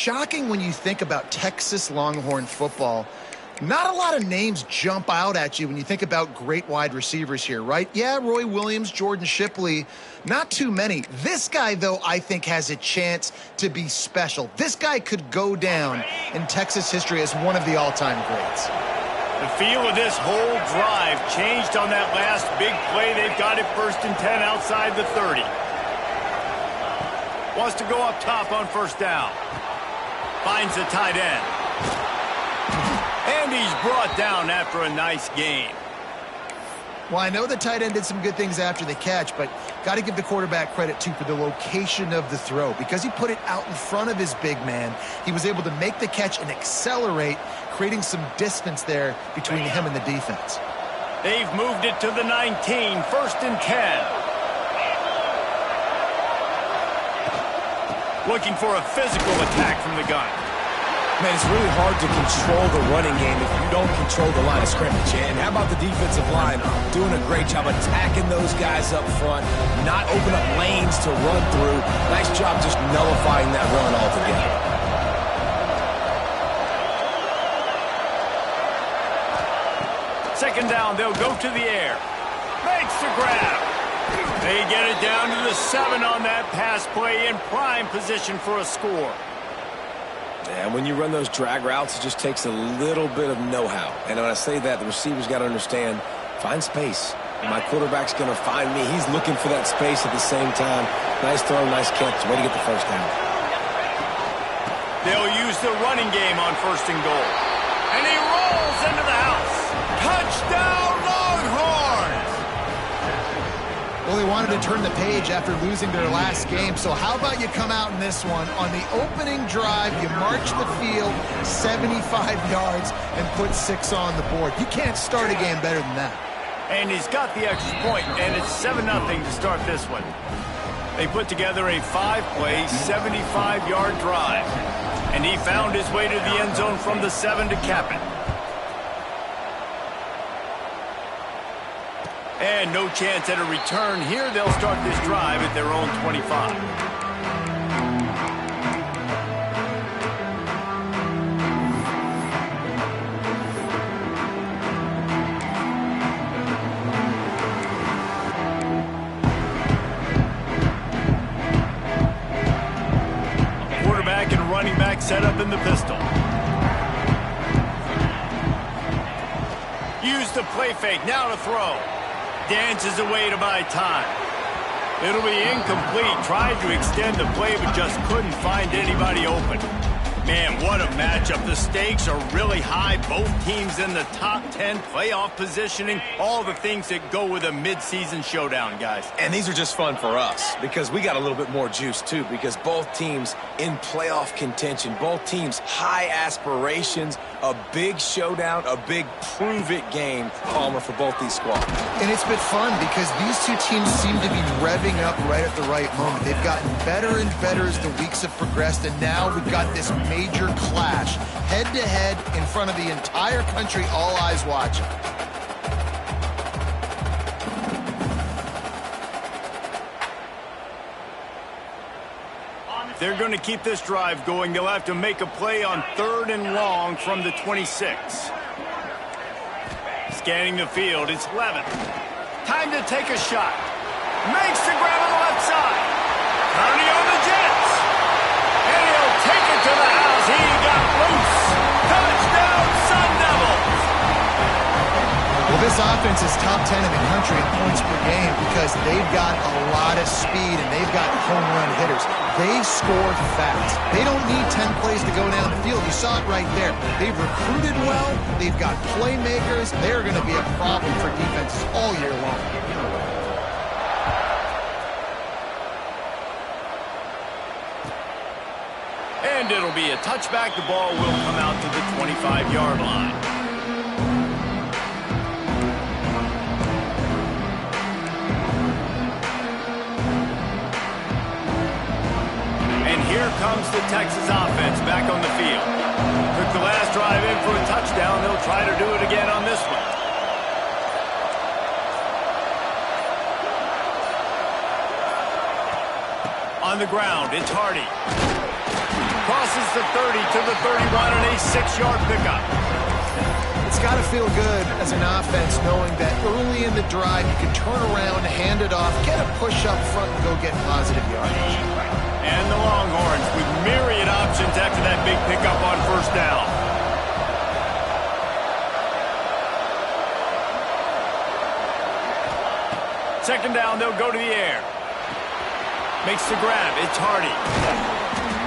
shocking when you think about Texas Longhorn football. Not a lot of names jump out at you when you think about great wide receivers here, right? Yeah, Roy Williams, Jordan Shipley, not too many. This guy, though, I think has a chance to be special. This guy could go down in Texas history as one of the all-time greats. The feel of this whole drive changed on that last big play. They've got it 1st and 10 outside the 30. Wants to go up top on 1st down. Finds the tight end. And he's brought down after a nice gain. Well, I know the tight end did some good things after the catch, but got to give the quarterback credit, too, for the location of the throw. Because he put it out in front of his big man, he was able to make the catch and accelerate, creating some distance there between him and the defense. They've moved it to the 19, 1st and 10. Looking for a physical attack from the gun. Man, it's really hard to control the running game if you don't control the line of scrimmage. And how about the defensive line doing a great job attacking those guys up front, not open up lanes to run through. Nice job just nullifying that run altogether. 2nd down, they'll go to the air. Makes the grab. They get it down to the 7 on that pass play, in prime position for a score. And when you run those drag routes, it just takes a little bit of know-how. And when I say that, the receiver's got to understand, find space. My quarterback's going to find me. He's looking for that space at the same time. Nice throw, nice catch. Way to get the 1st down. They'll use the running game on 1st and goal. And he rolls into the house. Touchdown, Longhorns! Well, they wanted to turn the page after losing their last game, so how about you come out in this one? On the opening drive, you march the field 75 yards and put 6 on the board. You can't start a game better than that. And he's got the extra point, and it's 7-0 to start this one. They put together a 5-play, 75-yard drive, and he found his way to the end zone from the 7 to cap it. And no chance at a return here. They'll start this drive at their own 25. Quarterback and running back set up in the pistol. Use the play fake. Now to throw. Dances away to buy time. It'll be incomplete. Tried to extend the play, but just couldn't find anybody open. Man, what a matchup. The stakes are really high. Both teams in the top 10 playoff positioning. All the things that go with a midseason showdown, guys. And these are just fun for us because we got a little bit more juice, too, because both teams in playoff contention, both teams high aspirations, a big showdown, a big prove-it game, Palmer, for both these squads. And it's been fun because these two teams seem to be revving up right at the right moment. They've gotten better and better as the weeks have progressed, and now we've got this major clash, head-to-head in front of the entire country, all eyes watching. They're going to keep this drive going. They'll have to make a play on 3rd and long from the 26. Scanning the field, it's Levin. Time to take a shot. Makes the grab on the left side. Kearney on the Jets. And he'll take it to the house. He got loose. Touchdown, Sun Devils. Well, this offense is top 10 in the country in points per game because they've got a lot of speed and they've got home run hitters. They score fast. They don't need 10 plays to go down the field. You saw it right there. They've recruited well. They've got playmakers. They're going to be a problem for defenses all year long. And it'll be a touchback. The ball will come out to the 25-yard line. Here comes the Texas offense back on the field. Took the last drive in for a touchdown. They'll try to do it again on this one. On the ground, it's Hardy. Crosses the 30 to the 31 and a 6-yard pickup. It's got to feel good as an offense knowing that early in the drive you can turn around, hand it off, get a push up front, and go get positive yardage. And the Longhorns with myriad options after that big pickup on first down. Second down, they'll go to the air. Makes the grab. It's Hardy.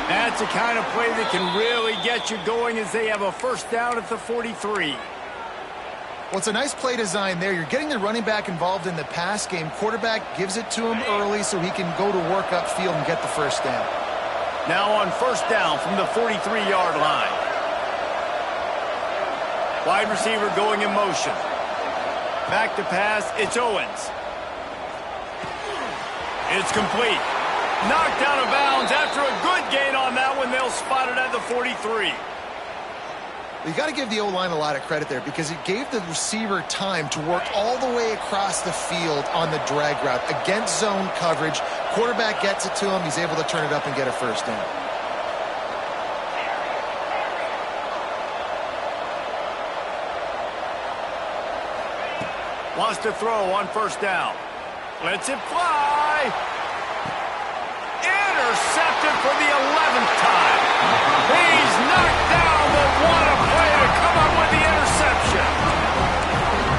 That's the kind of play that can really get you going as they have a first down at the 43. Well, it's a nice play design there. You're getting the running back involved in the pass game. Quarterback gives it to him early so he can go to work upfield and get the first down. Now on first down from the 43-yard line. Wide receiver going in motion. Back to pass. It's Owens. It's complete. Knocked out of bounds after a good gain on that one. They'll spot it at the 43. You got to give the O-line a lot of credit there because it gave the receiver time to work all the way across the field on the drag route against zone coverage. Quarterback gets it to him. He's able to turn it up and get a first down. Wants to throw on first down. Lets it fly. Intercepted for the 11th time. He's knocked down, but what a play to come up with the interception.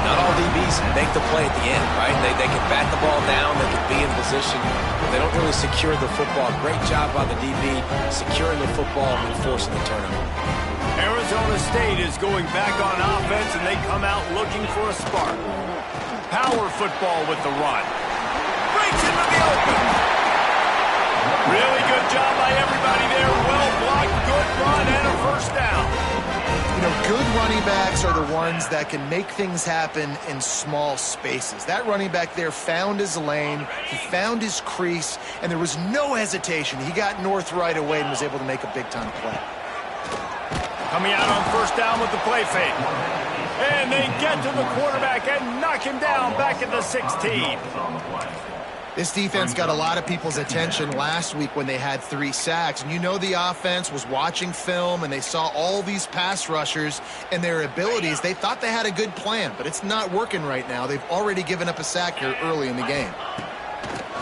Not all DBs make the play at the end, right? They can bat the ball down, they can be in position, but they don't really secure the football. Great job by the DB securing the football and forcing the turnover. Arizona State is going back on offense, and they come out looking for a spark. Power football with the run. Breaks into the open. Really good job by everybody there. Well blocked, good run, and a first down. You know, good running backs are the ones that can make things happen in small spaces. That running back there found his lane, he found his crease, and there was no hesitation. He got north right away and was able to make a big-time play. Coming out on first down with the play fake. And they get to the quarterback and knock him down back at the 16. This defense got a lot of people's attention last week when they had 3 sacks. And you know the offense was watching film, and they saw all these pass rushers and their abilities. They thought they had a good plan, but it's not working right now. They've already given up a sack here early in the game.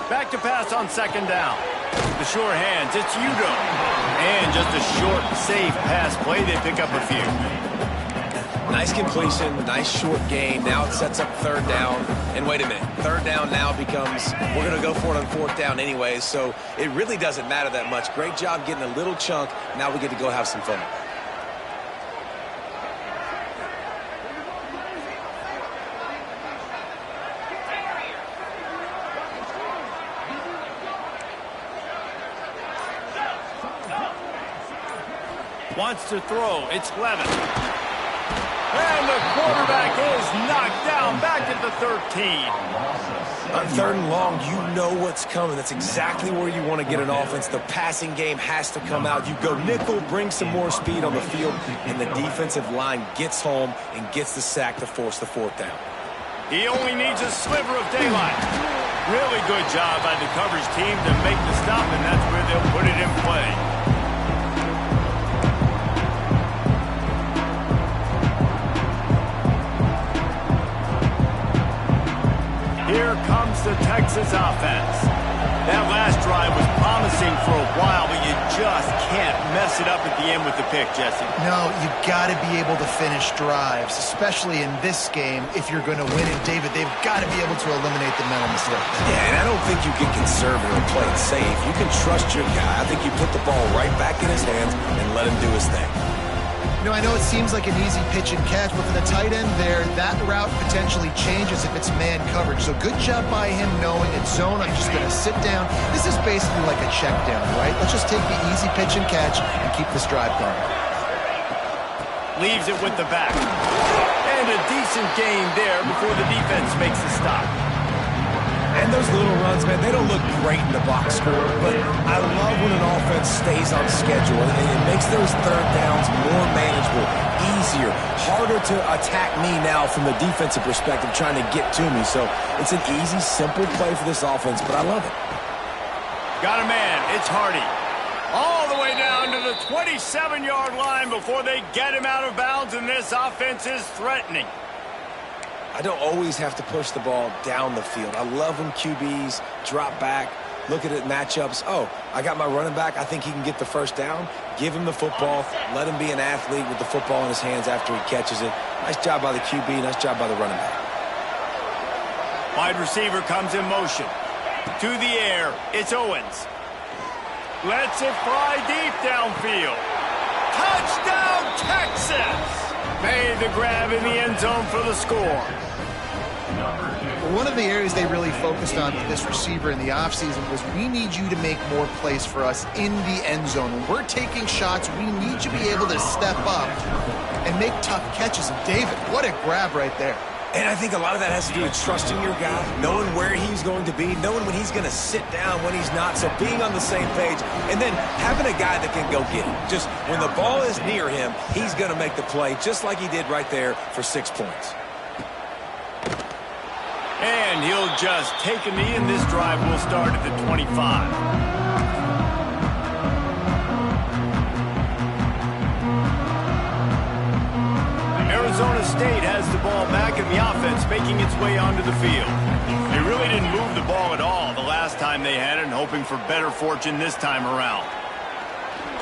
Back to pass on second down. The sure hands, it's Udo. And just a short, safe pass play. They pick up a few. Nice completion, nice short gain. Now it sets up third down. And wait a minute, third down now becomes, we're going to go for it on fourth down anyways, so it really doesn't matter that much. Great job getting a little chunk. Now we get to go have some fun. Wants to throw, it's Levin. And the quarterback is knocked down back at the 13. On third and long, you know what's coming. That's exactly where you want to get an offense. The passing game has to come out. You go nickel, bring some more speed on the field, and the defensive line gets home and gets the sack to force the fourth down. He only needs a sliver of daylight. Really good job by the coverage team to make the stop, and that's where they'll put it in play. Here comes the Texas offense. That last drive was promising for a while, but you just can't mess it up at the end with the pick, Jesse. No, you got to be able to finish drives, especially in this game. If you're going to win it, David, they've got to be able to eliminate the mental mistakes. Yeah, and I don't think you get conservative and play it safe. You can trust your guy. I think you put the ball right back in his hands and let him do his thing. You know, I know it seems like an easy pitch and catch, but for the tight end there, that route potentially changes if it's man coverage. So good job by him knowing it's zone. I'm just going to sit down. This is basically like a check down, right? Let's just take the easy pitch and catch and keep this drive going. Leaves it with the back. And a decent gain there before the defense makes the stop. And those little runs, man, they don't look great in the box score, but I love when an offense stays on schedule, and it makes those third downs more manageable, easier, harder to attack me now from the defensive perspective trying to get to me. So it's an easy, simple play for this offense, but I love it. Got a man. It's Hardy. All the way down to the the 27-yard line before they get him out of bounds, and this offense is threatening. I don't always have to push the ball down the field. I love when QBs drop back, look at it, matchups. Oh, I got my running back. I think he can get the first down. Give him the football. Let him be an athlete with the football in his hands after he catches it. Nice job by the QB. Nice job by the running back. Wide receiver comes in motion. To the air, it's Owens. Lets it fly deep downfield. Touchdown, Texas! Made the grab in the end zone for the score. One of the areas they really focused on with this receiver in the offseason was we need you to make more plays for us in the end zone. When we're taking shots, we need you to be able to step up and make tough catches. And David, what a grab right there. And I think a lot of that has to do with trusting your guy, knowing where he's going to be, knowing when he's going to sit down, when he's not, so being on the same page, and then having a guy that can go get it. Just when the ball is near him, he's going to make the play, just like he did right there for 6 points. And he'll just take a knee, and this drive will start at the 25. Arizona State has the ball back in the offense, making its way onto the field. They really didn't move the ball at all the last time they had it, and hoping for better fortune this time around.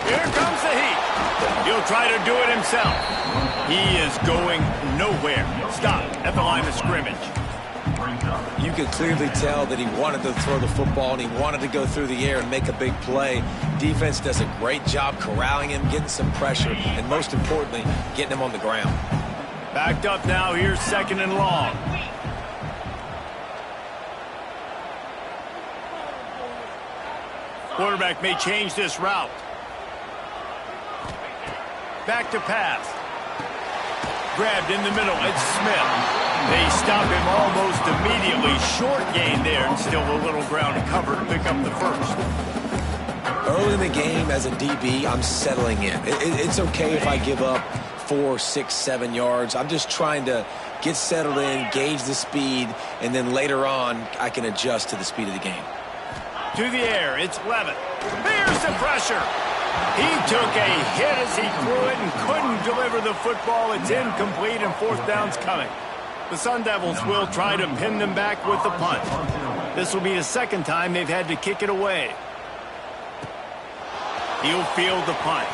Here comes the heat. He'll try to do it himself. He is going nowhere. Stop at the line of scrimmage. You could clearly tell that he wanted to throw the football and he wanted to go through the air and make a big play. Defense does a great job corralling him, getting some pressure, and most importantly, getting him on the ground. Backed up now, here's 2nd and long. Quarterback may change this route. Back to pass. Grabbed in the middle, it's Smith. They stop him almost immediately. Short gain there, and still a little ground to cover to pick up the first. Early in the game, as a DB, I'm settling in. It's okay if I give up 4, 6, 7 yards. I'm just trying to get settled in, gauge the speed, and then later on, I can adjust to the speed of the game. To the air, it's Levitt. Here's the pressure. He took a hit as he threw it and couldn't deliver the football. It's incomplete, and 4th down's coming. The Sun Devils will try to pin them back with the punt. This will be the 2nd time they've had to kick it away. He'll field the punt.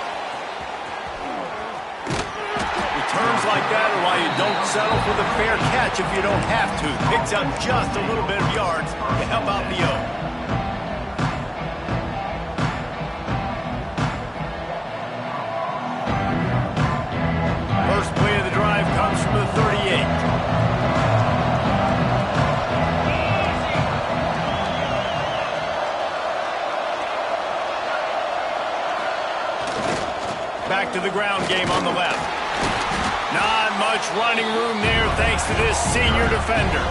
Returns like that are why you don't settle for the fair catch if you don't have to. Picks up just a little bit of yards to help out the O. First play of the drive comes from the 38. Back to the ground game on the left. Not much running room there thanks to this senior defender.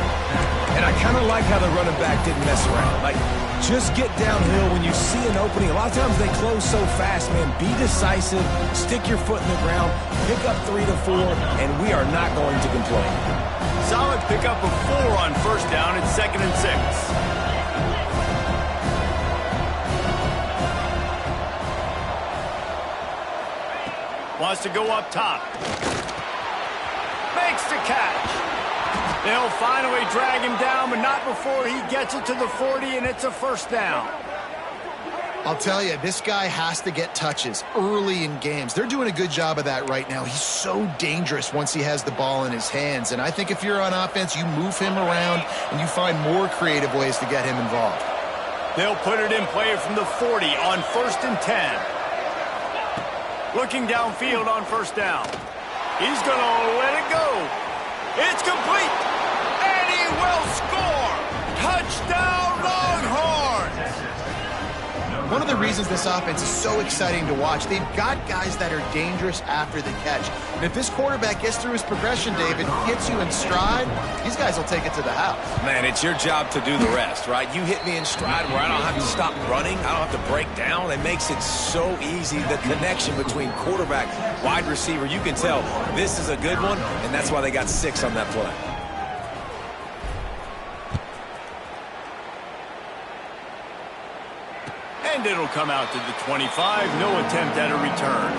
And I kind of like how the running back didn't mess around. Like, just get downhill when you see an opening. A lot of times they close so fast, man. Be decisive, stick your foot in the ground, pick up 3 to 4, and we are not going to complain. Solid pickup of 4 on 1st down. It's 2nd and 6. Wants to go up top. Makes the catch. They'll finally drag him down, but not before he gets it to the 40, and it's a 1st down. I'll tell you, this guy has to get touches early in games. They're doing a good job of that right now. He's so dangerous once he has the ball in his hands. And I think if you're on offense, you move him around and you find more creative ways to get him involved. They'll put it in play from the 40 on 1st and 10. Looking downfield on 1st down. He's going to let it go. It's complete. And he will score. Touchdown, Longhorns. One of the reasons this offense is so exciting to watch, they've got guys that are dangerous after the catch. And if this quarterback gets through his progression, David, gets you in stride, these guys will take it to the house. Man, it's your job to do the rest, right? You hit me in stride where I don't have to stop running. I don't have to break down. It makes it so easy. The connection between quarterback, wide receiver, you can tell this is a good one, and that's why they got 6 on that play. And And it'll come out to the 25. No attempt at a return.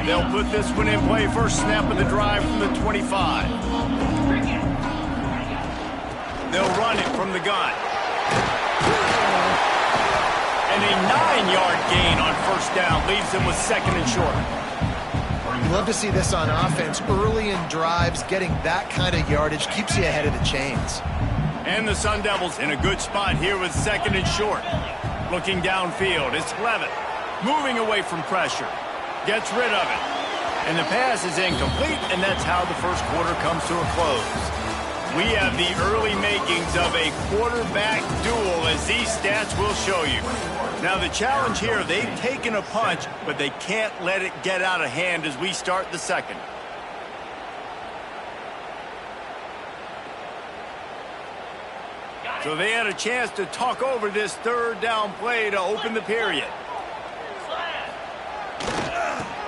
They'll put this one in play. First snap of the drive from the 25. They'll run it from the gun. And a 9-yard gain on first down leaves them with second and short. You love to see this on offense. Early in drives, getting that kind of yardage keeps you ahead of the chains. And the Sun Devils in a good spot here with second and short. Looking downfield, it's Levitt. Moving away from pressure. Gets rid of it. And the pass is incomplete, and that's how the first quarter comes to a close. We have the early makings of a quarterback duel, as these stats will show you. Now the challenge here, they've taken a punch, but they can't let it get out of hand as we start the second. So they had a chance to talk over this third down play to open the period.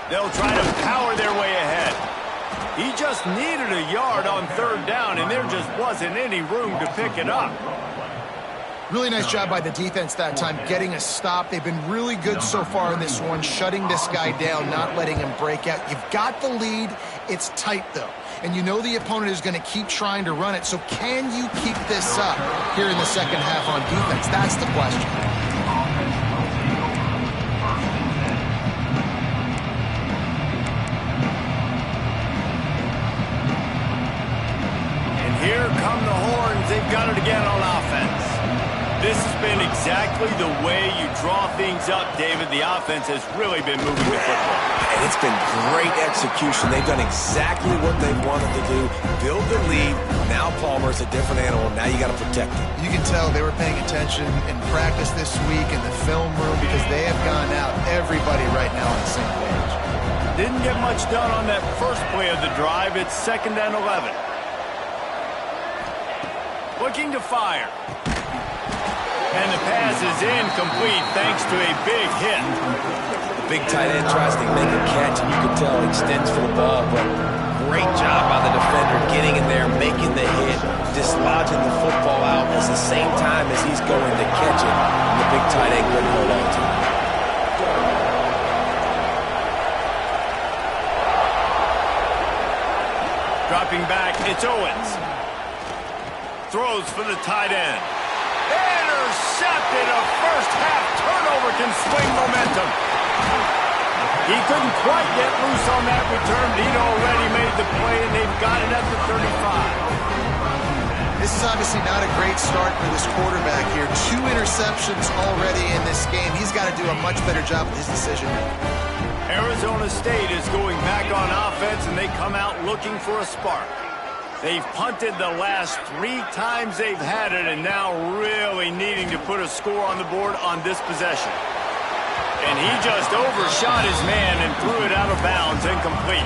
They'll try to power their way ahead. He just needed a yard on third down, and there just wasn't any room to pick it up. Really nice job by the defense that time, getting a stop. They've been really good so far in this one, shutting this guy down, not letting him break out. You've got the lead. It's tight, though. And you know the opponent is going to keep trying to run it. So can you keep this up here in the second half on defense? That's the question. Here come the horns. They've got it again on offense. This has been exactly the way you draw things up, David. The offense has really been moving the football. And it's been great execution. They've done exactly what they wanted to do. Build the lead. Now Palmer's a different animal. Now you got to protect him. You can tell they were paying attention in practice this week in the film room because they have gone out, everybody right now on the same page. Didn't get much done on that first play of the drive. It's 2nd and 11. Looking to fire. And the pass is incomplete thanks to a big hit. The big tight end tries to make a catch, and you can tell he extends for the ball, but great job by the defender getting in there, making the hit, dislodging the football out at the same time as he's going to catch it, and the big tight end couldn't hold on to it. Dropping back, it's Owens. Throws for the tight end. Intercepted. A first half turnover can swing momentum. He couldn't quite get loose on that return, but he'd already made the play, and they've got it at the 35. This is obviously not a great start for this quarterback here. 2 interceptions already in this game. He's got to do a much better job with his decision-making. Arizona State is going back on offense, and they come out looking for a spark. They've punted the last 3 times they've had it, and now really needing to put a score on the board on this possession. And he just overshot his man and threw it out of bounds, incomplete.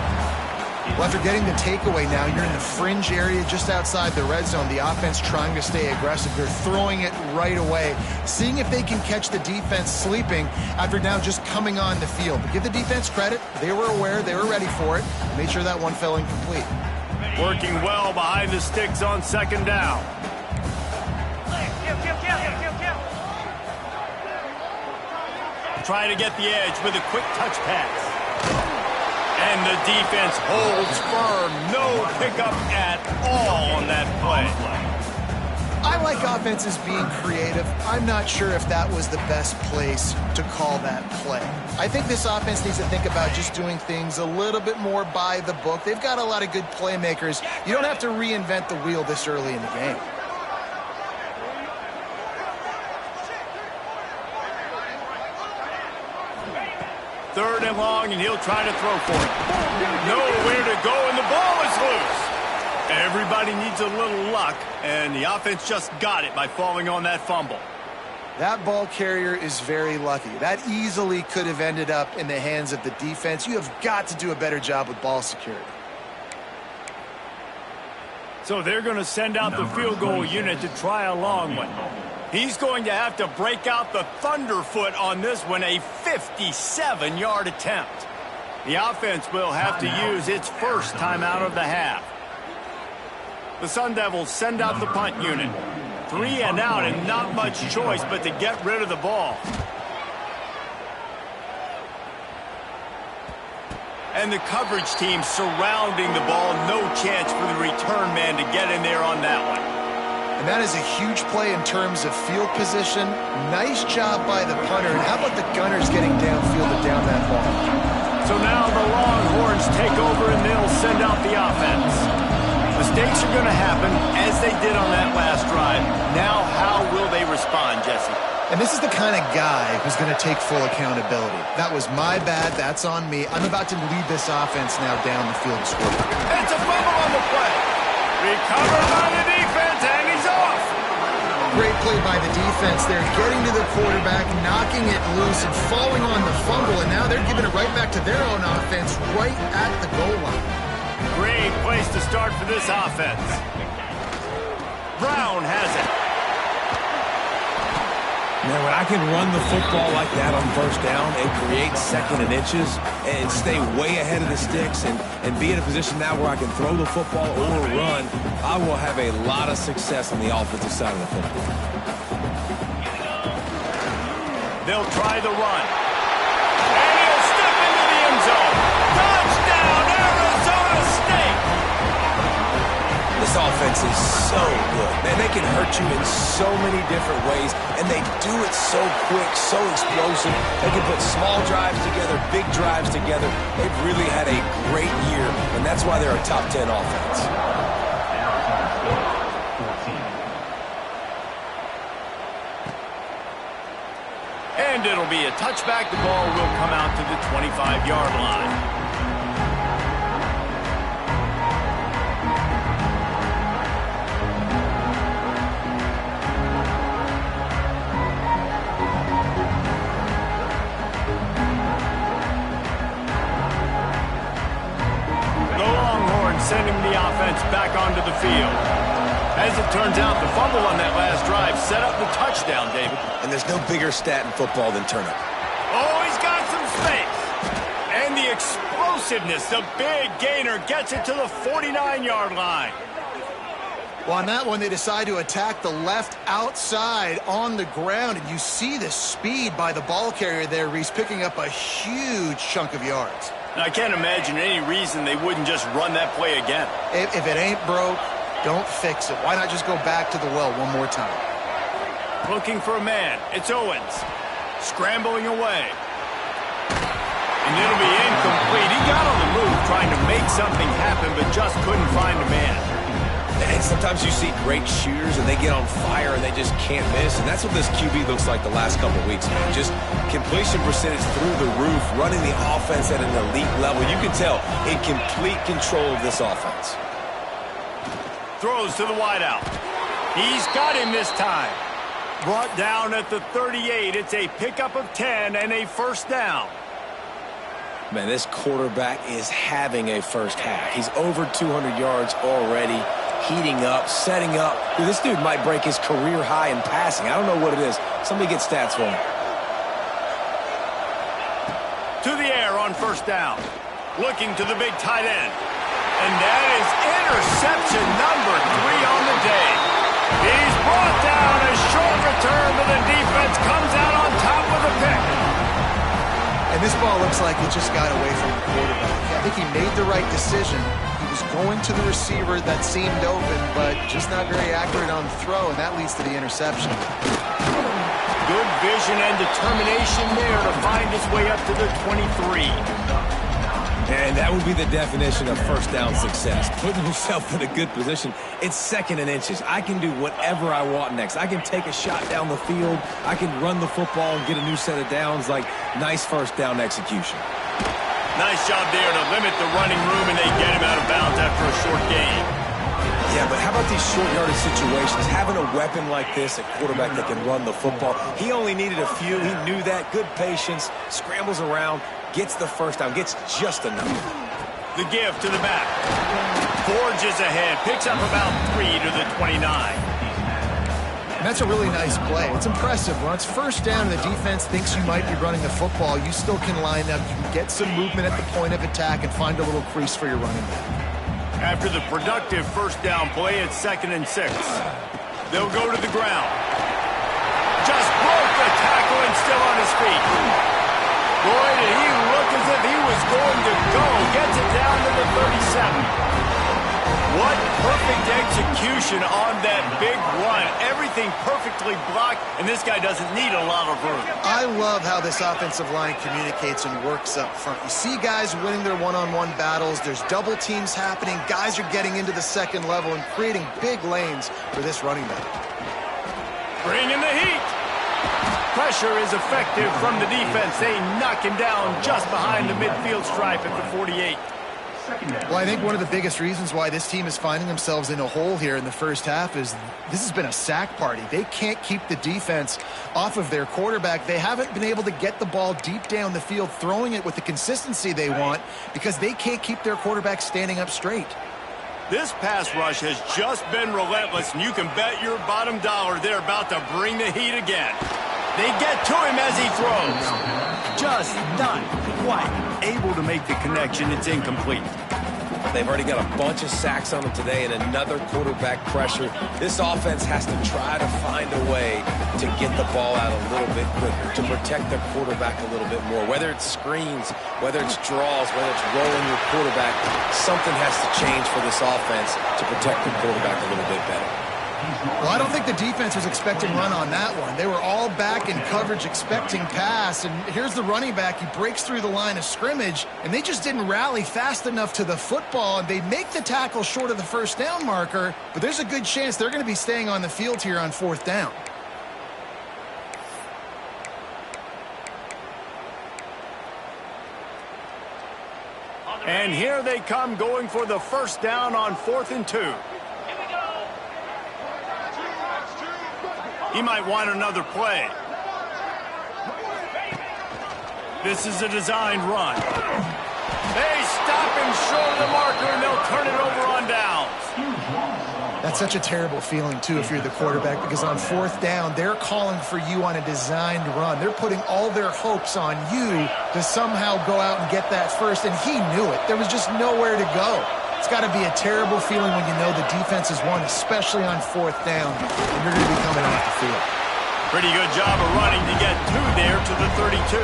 Well, after getting the takeaway now, you're in the fringe area just outside the red zone. The offense trying to stay aggressive. They're throwing it right away, seeing if they can catch the defense sleeping after now just coming on the field. But give the defense credit. They were aware. They were ready for it. Made sure that one fell incomplete. Working well behind the sticks on 2nd down. Try to get the edge with a quick touch pass. And the defense holds firm. No pickup at all on that play. I like offenses being creative. I'm not sure if that was the best place to call that play. I think this offense needs to think about just doing things a little bit more by the book. They've got a lot of good playmakers. You don't have to reinvent the wheel this early in the game. Third and long, and he'll try to throw for it. Nowhere to go, and the ball is loose. Everybody needs a little luck, and the offense just got it by falling on that fumble. That ball carrier is very lucky. That easily could have ended up in the hands of the defense. You have got to do a better job with ball security. So they're going to send out the field goal unit to try a long one. He's going to have to break out the thunderfoot on this one, a 57-yard attempt. The offense will have to use its first timeout of the half. The Sun Devils send out the punt unit. 3 and out and not much choice but to get rid of the ball. And the coverage team surrounding the ball. No chance for the return man to get in there on that one. And that is a huge play in terms of field position. Nice job by the punter. And how about the Gunners getting downfield to down that ball? So now the Longhorns take over and they'll send out the offense. Mistakes are going to happen as they did on that last drive. Now how will they respond, Jesse? And this is the kind of guy who's going to take full accountability. That was my bad. That's on me. I'm about to lead this offense now down the field to score. It's a fumble on the play. Recovered by the defense, and he's off. Great play by the defense. They're getting to the quarterback, knocking it loose, and falling on the fumble. And now they're giving it right back to their own offense right at the goal line. Great place to start for this offense. Brown has it. Man, when I can run the football like that on first down and create second and inches and stay way ahead of the sticks and be in a position now where I can throw the football or run, I will have a lot of success on the offensive side of the football. They'll try the run. And he'll step into the end zone. Touchdown, Arizona State! This offense is so good. Man, they can hurt you in so many different ways, and they do it so quick, so explosive. They can put small drives together, big drives together. They've really had a great year, and that's why they're a top 10 offense. And it'll be a touchback. The ball will come out to the 25-yard line. Sending the offense back onto the field. As it turns out, the fumble on that last drive set up the touchdown, David. And there's no bigger stat in football than turnover. Oh, he's got some space. And the explosiveness, the big gainer gets it to the 49-yard line. Well, on that one, they decide to attack the left outside on the ground. And you see the speed by the ball carrier there, Reese, picking up a huge chunk of yards. Now, I can't imagine any reason they wouldn't just run that play again. If it ain't broke, don't fix it. Why not just go back to the well one more time? Looking for a man. It's Owens. Scrambling away. And it'll be incomplete. He got on the move trying to make something happen, but just couldn't find a man. And sometimes you see great shooters and they get on fire and they just can't miss. And that's what this QB looks like the last couple of weeks, man. Just completion percentage through the roof, running the offense at an elite level. You can tell in complete control of this offense. Throws to the wideout. He's got him this time. Brought down at the 38. It's a pickup of 10 and a first down. Man, this quarterback is having a first half. He's over 200 yards already, heating up, setting up. Dude, this dude might break his career high in passing. I don't know what it is. Somebody get stats for him. To the air on first down. Looking to the big tight end. And that is interception number 3 on the day. He's brought down. A short return, but the defense comes out on top of the pick. And this ball looks like it just got away from the quarterback. I think he made the right decision. He was going to the receiver that seemed open, but just not very accurate on the throw, and that leads to the interception. Good vision and determination there to find his way up to the 23. And that would be the definition of first down success. Putting yourself in a good position. It's second and inches. I can do whatever I want next. I can take a shot down the field. I can run the football and get a new set of downs. Like, nice first down execution. Nice job there to limit the running room, and they get him out of bounds after a short gain. Yeah, but how about these short yardage situations? Having a weapon like this, a quarterback that can run the football. He only needed a few. He knew that. Good patience. Scrambles around. Gets the first down. Gets just enough. The give to the back. Forges ahead. Picks up about 3 to the 29. And That's a really nice play. It's impressive. When it's first down and the defense thinks you might be running the football, you still can line up. You can get some movement at the point of attack and find a little crease for your running back. After the productive first down play, it's 2nd and 6. They'll go to the ground. Just broke the tackle and still on his feet. Boy, did he look as if he was going to go. Gets it down to the 37. What perfect execution on that big run. Everything perfectly blocked, and this guy doesn't need a lot of room. I love how this offensive line communicates and works up front. You see guys winning their one-on-one battles. There's double teams happening. Guys are getting into the second level and creating big lanes for this running back. Bringing the heat. Pressure is effective from the defense. They knock him down just behind the midfield stripe at the 48. Well, I think one of the biggest reasons why this team is finding themselves in a hole here in the first half is this has been a sack party. They can't keep the defense off of their quarterback. They haven't been able to get the ball deep down the field, throwing it with the consistency they want because they can't keep their quarterback standing up straight. This pass rush has just been relentless, and you can bet your bottom dollar they're about to bring the heat again. They get to him as he throws. Just not quite able to make the connection. It's incomplete. They've already got a bunch of sacks on them today and another quarterback pressure. This offense has to try to find a way to get the ball out a little bit quicker, to protect their quarterback a little bit more. Whether it's screens, whether it's draws, whether it's rolling your quarterback, something has to change for this offense to protect the quarterback a little bit better. Well, I don't think the defense was expecting run on that one. They were all back in coverage expecting pass, and here's the running back. He breaks through the line of scrimmage, and they just didn't rally fast enough to the football, and they make the tackle short of the first down marker, but there's a good chance they're going to be staying on the field here on 4th down. And here they come going for the first down on 4th and 2. He might want another play. This is a designed run. They stop him short of the marker, and they'll turn it over on downs. That's such a terrible feeling, too, if you're the quarterback, because on 4th down, they're calling for you on a designed run. They're putting all their hopes on you to somehow go out and get that first, and he knew it. There was just nowhere to go. It's got to be a terrible feeling when you know the defense has won, especially on 4th down, and you're going to be coming off the field. Pretty good job of running to get to there to the 32.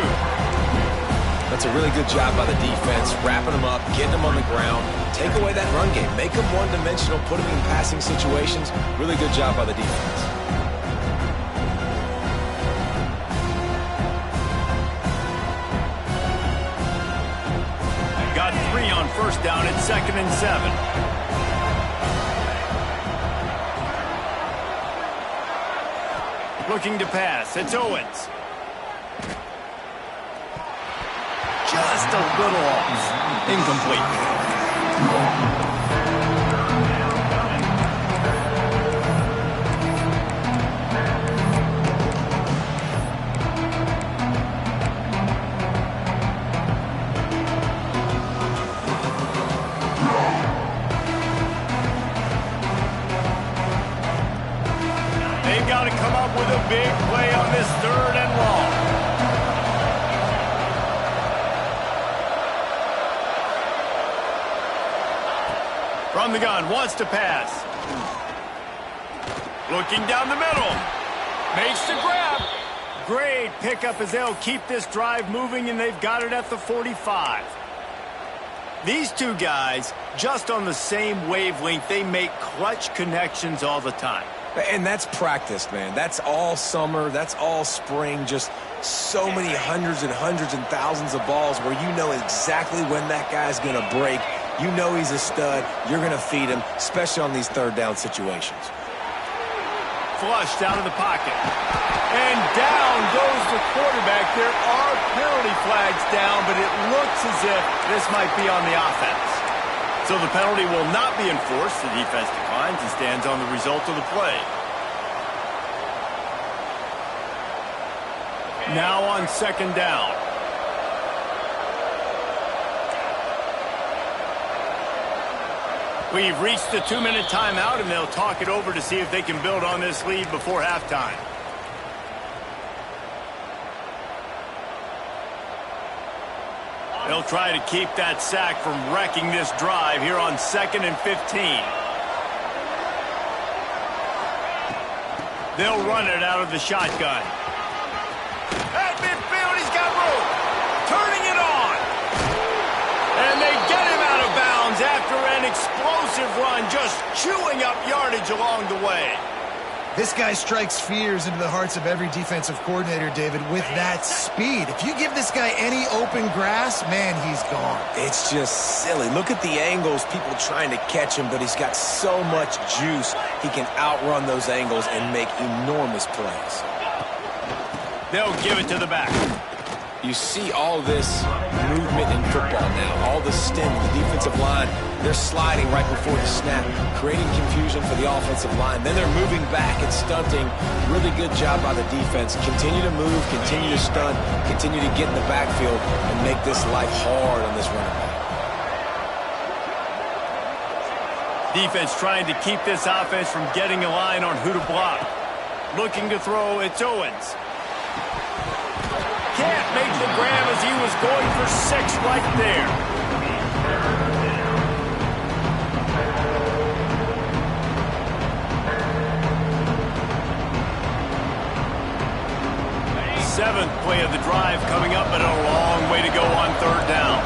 That's a really good job by the defense, wrapping them up, getting them on the ground, take away that run game, make them one-dimensional, put them in passing situations. Really good job by the defense. Got 3 on first down at 2nd and 7. Looking to pass. It's Owens. Just a little off. Incomplete. They've got to come up with a big play on this 3rd and long. From the gun, wants to pass. Looking down the middle. Makes the grab. Great pickup as they'll keep this drive moving, and they've got it at the 45. These two guys, just on the same wavelength, they make clutch connections all the time. And that's practice, man. That's all summer. That's all spring. Just so many hundreds and thousands of balls where you know exactly when that guy's going to break. You know he's a stud. You're going to feed him, especially on these 3rd down situations. Flushed out of the pocket. And down goes the quarterback. There are penalty flags down, but it looks as if this might be on the offense. So the penalty will not be enforced. The defense declines and stands on the result of the play. Now on 2nd down. We've reached the 2-minute timeout, and they'll talk it over to see if they can build on this lead before halftime. They'll try to keep that sack from wrecking this drive here on 2nd and 15. They'll run it out of the shotgun. At midfield, he's got room. Turning it on. And they get him out of bounds after an explosive run, just chewing up yardage along the way. This guy strikes fears into the hearts of every defensive coordinator, David, with that speed. If you give this guy any open grass, man, he's gone. It's just silly. Look at the angles, people trying to catch him, but he's got so much juice. He can outrun those angles and make enormous plays. They'll give it to the back. You see all this movement in football now, all the stem, the defensive line, they're sliding right before the snap, creating confusion for the offensive line. Then they're moving back and stunting. Really good job by the defense. Continue to move, continue to stunt, continue to get in the backfield and make this life hard on this running back. Defense trying to keep this offense from getting a line on who to block. Looking to throw, it's Owens. Can't make the grab as he was going for 6 right there. Seventh play of the drive coming up, but a long way to go on 3rd down.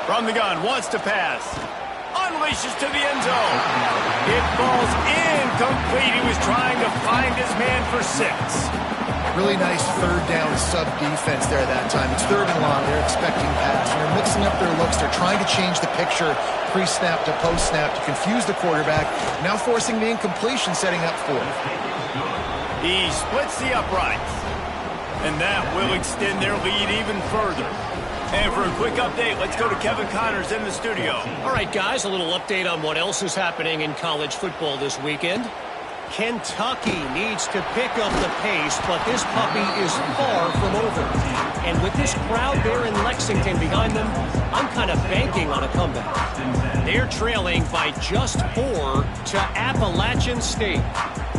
From the gun, wants to pass. Unleashes to the end zone. It falls incomplete. He was trying to find his man for 6. Really nice 3rd down sub defense there that time. It's 3rd and long. They're expecting pass. They're mixing up their looks. They're trying to change the picture pre-snap to post-snap to confuse the quarterback. Now forcing the incompletion, setting up 4th. He splits the uprights. And that will extend their lead even further. And for a quick update, let's go to Kevin Connors in the studio. All right, guys, a little update on what else is happening in college football this weekend. Kentucky needs to pick up the pace, but this puppy is far from over. And with this crowd there in Lexington behind them, I'm kind of banking on a comeback. They're trailing by just 4 to Appalachian State.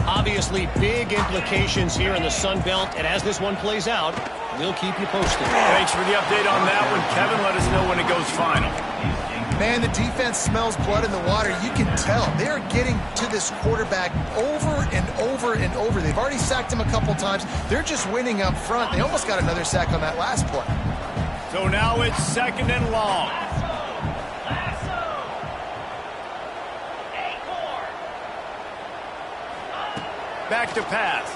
Obviously, big implications here in the Sun Belt, and as this one plays out, we'll keep you posted. Thanks for the update on that one, Kevin. Let us know when it goes final. Man, the defense smells blood in the water. You can tell. They're getting to this quarterback over and over and over. They've already sacked him a couple times. They're just winning up front. They almost got another sack on that last play. So now it's 2nd and long. Back to pass.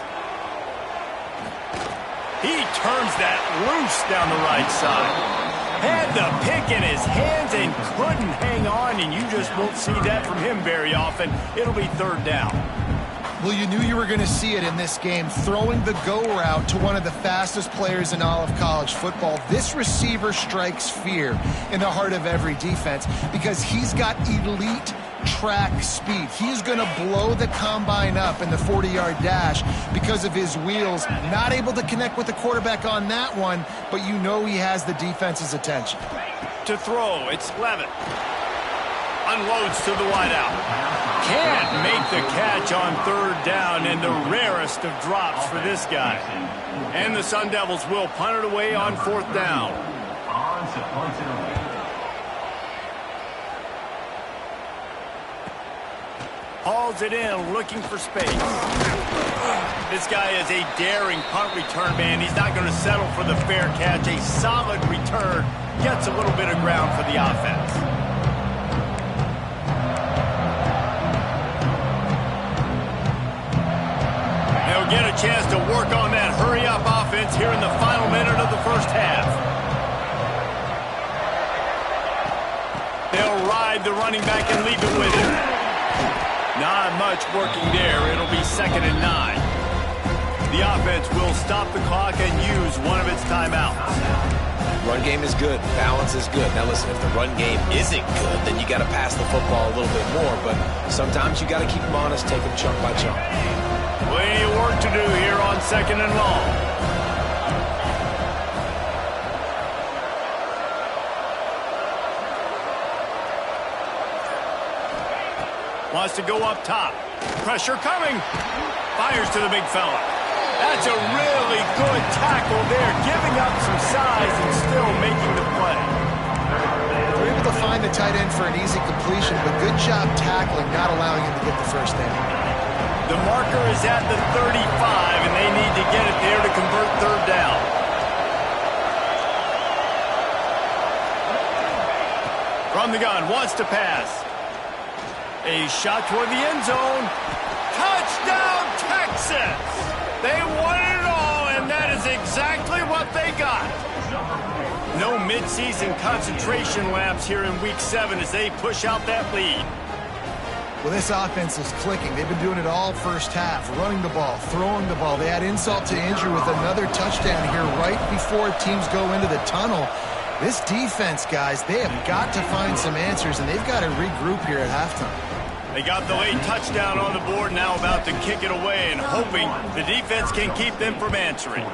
He turns that loose down the right side. Had the pick in his hands and couldn't hang on, and you just won't see that from him very often. It'll be 3rd down. Well, you knew you were going to see it in this game, throwing the go route to one of the fastest players in all of college football. This receiver strikes fear in the heart of every defense because he's got elite track speed. He's going to blow the combine up in the 40-yard dash because of his wheels. Not able to connect with the quarterback on that one, but you know he has the defense's attention. To throw, it's Levitt. Unloads to the wideout. Can't make the catch on 3rd down, and the rarest of drops for this guy. And the Sun Devils will punt it away on 4th down. Hauls it in, looking for space. This guy is a daring punt return man. He's not going to settle for the fair catch. A solid return. Gets a little bit of ground for the offense. They'll get a chance to work on that hurry-up offense here in the final minute of the 1st half. They'll ride the running back and leave it with him. Not much working there. It'll be 2nd and 9. The offense will stop the clock and use one of its timeouts. Run game is good. Balance is good. Now listen, if the run game isn't good, then you got to pass the football a little bit more. But sometimes you got to keep them honest, take them chunk by chunk. Plenty of work to do here on 2nd and long. Wants to go up top. Pressure coming. Fires to the big fella. That's a really good tackle there, giving up some size and still making the play. They're able to find the tight end for an easy completion, but good job tackling, not allowing him to get the first down. The marker is at the 35, and they need to get it there to convert third down. From the gun, wants to pass. A shot toward the end zone. Touchdown, Texas! They won it all, and that is exactly what they got. No midseason concentration laps here in Week 7 as they push out that lead. Well, this offense is clicking. They've been doing it all first half, running the ball, throwing the ball. They add insult to injury with another touchdown here right before teams go into the tunnel. This defense, guys, they have got to find some answers, and they've got to regroup here at halftime. They got the late touchdown on the board, now about to kick it away and hoping the defense can keep them from answering.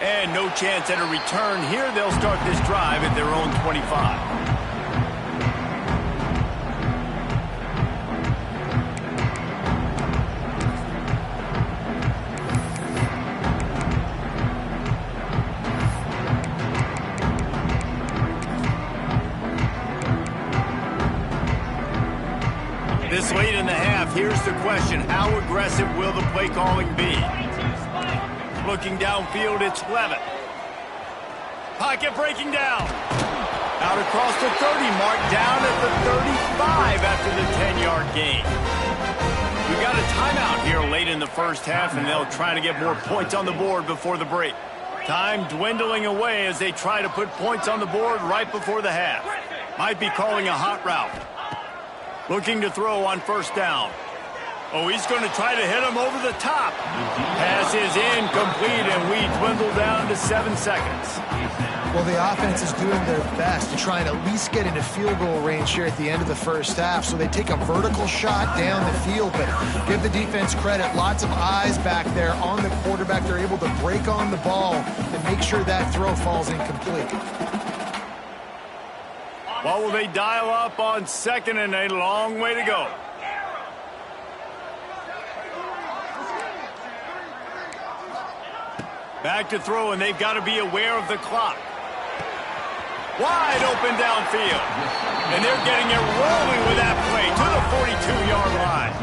And no chance at a return here. They'll start this drive at their own 25. This late in the half, here's the question. How aggressive will the play calling be? Looking downfield, it's Levitt. Pocket breaking down. Out across the 30 mark, down at the 35 after the 10-yard gain. We got a timeout here late in the first half, and they'll try to get more points on the board before the break. Time dwindling away as they try to put points on the board right before the half. Might be calling a hot route. Looking to throw on first down. Oh, he's going to try to hit him over the top. Pass is incomplete, and we dwindle down to 7 seconds. Well, the offense is doing their best to try and at least get into field goal range here at the end of the first half. So they take a vertical shot down the field, but give the defense credit. Lots of eyes back there on the quarterback. They're able to break on the ball and make sure that throw falls incomplete. What will they dial up on second and a long way to go? Back to throw, and they've got to be aware of the clock. Wide open downfield. And they're getting it rolling with that play to the 42-yard line.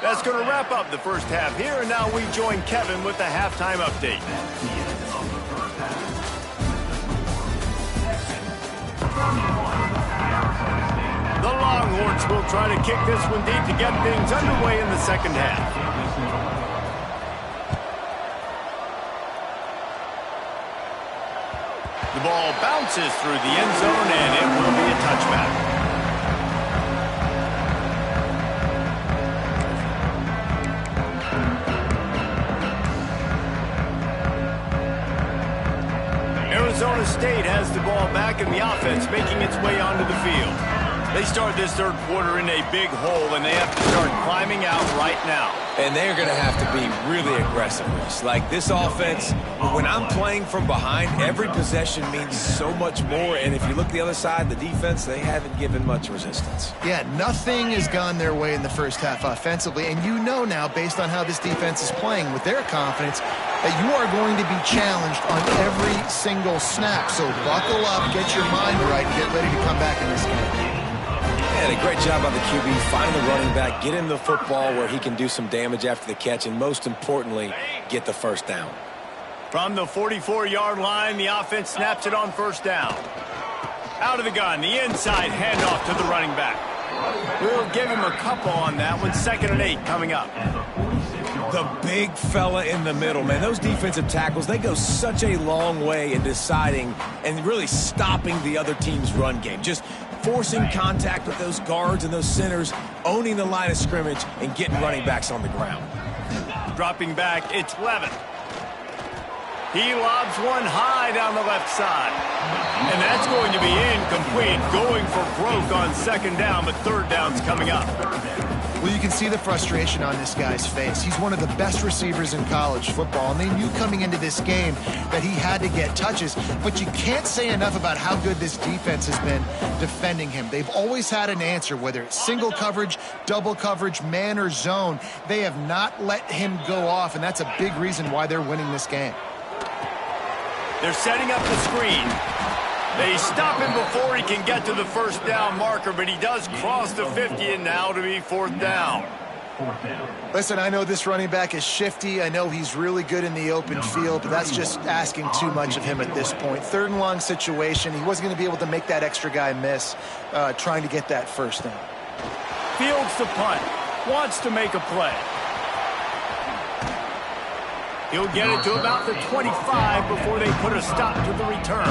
That's going to wrap up the first half here, and now we join Kevin with the halftime update. The Longhorns will try to kick this one deep to get things underway in the second half. The ball bounces through the end zone, and it will be a touchback. Arizona State has the ball back, and the offense making its way onto the field. They start this third quarter in a big hole, and they have to start climbing out right now. And they're going to have to be really aggressive. Like this offense, when I'm playing from behind, every possession means so much more. And if you look the other side, the defense, they haven't given much resistance. Yeah, nothing has gone their way in the first half offensively. And you know now, based on how this defense is playing with their confidence, that you are going to be challenged on every single snap. So buckle up, get your mind right, and get ready to come back in this game. And a great job by the QB, find the running back, get him the football where he can do some damage after the catch, and most importantly, get the first down. From the 44-yard line, the offense snaps it on first down. Out of the gun, the inside handoff to the running back. We'll give him a couple on that one. 2nd and 8 coming up. The big fella in the middle, man. Those defensive tackles, they go such a long way in deciding and really stopping the other team's run game. Just forcing contact with those guards and those centers, owning the line of scrimmage, and getting running backs on the ground. Dropping back, it's Levitt. He lobs one high down the left side. And that's going to be incomplete. Going for broke on 2nd down, but 3rd down's coming up. Well, you can see the frustration on this guy's face. He's one of the best receivers in college football, and they knew coming into this game that he had to get touches, but you can't say enough about how good this defense has been defending him. They've always had an answer, whether it's single coverage, double coverage, man or zone. They have not let him go off, and that's a big reason why they're winning this game. They're setting up the screen. They stop him before he can get to the first down marker, but he does cross the 50, and now to be fourth down. Listen, I know this running back is shifty. I know he's really good in the open field, but that's just asking too much of him at this point. Third and long situation. He wasn't going to be able to make that extra guy miss trying to get that first down. Fields to punt. Wants to make a play. He'll get it to about the 25 before they put a stop to the return.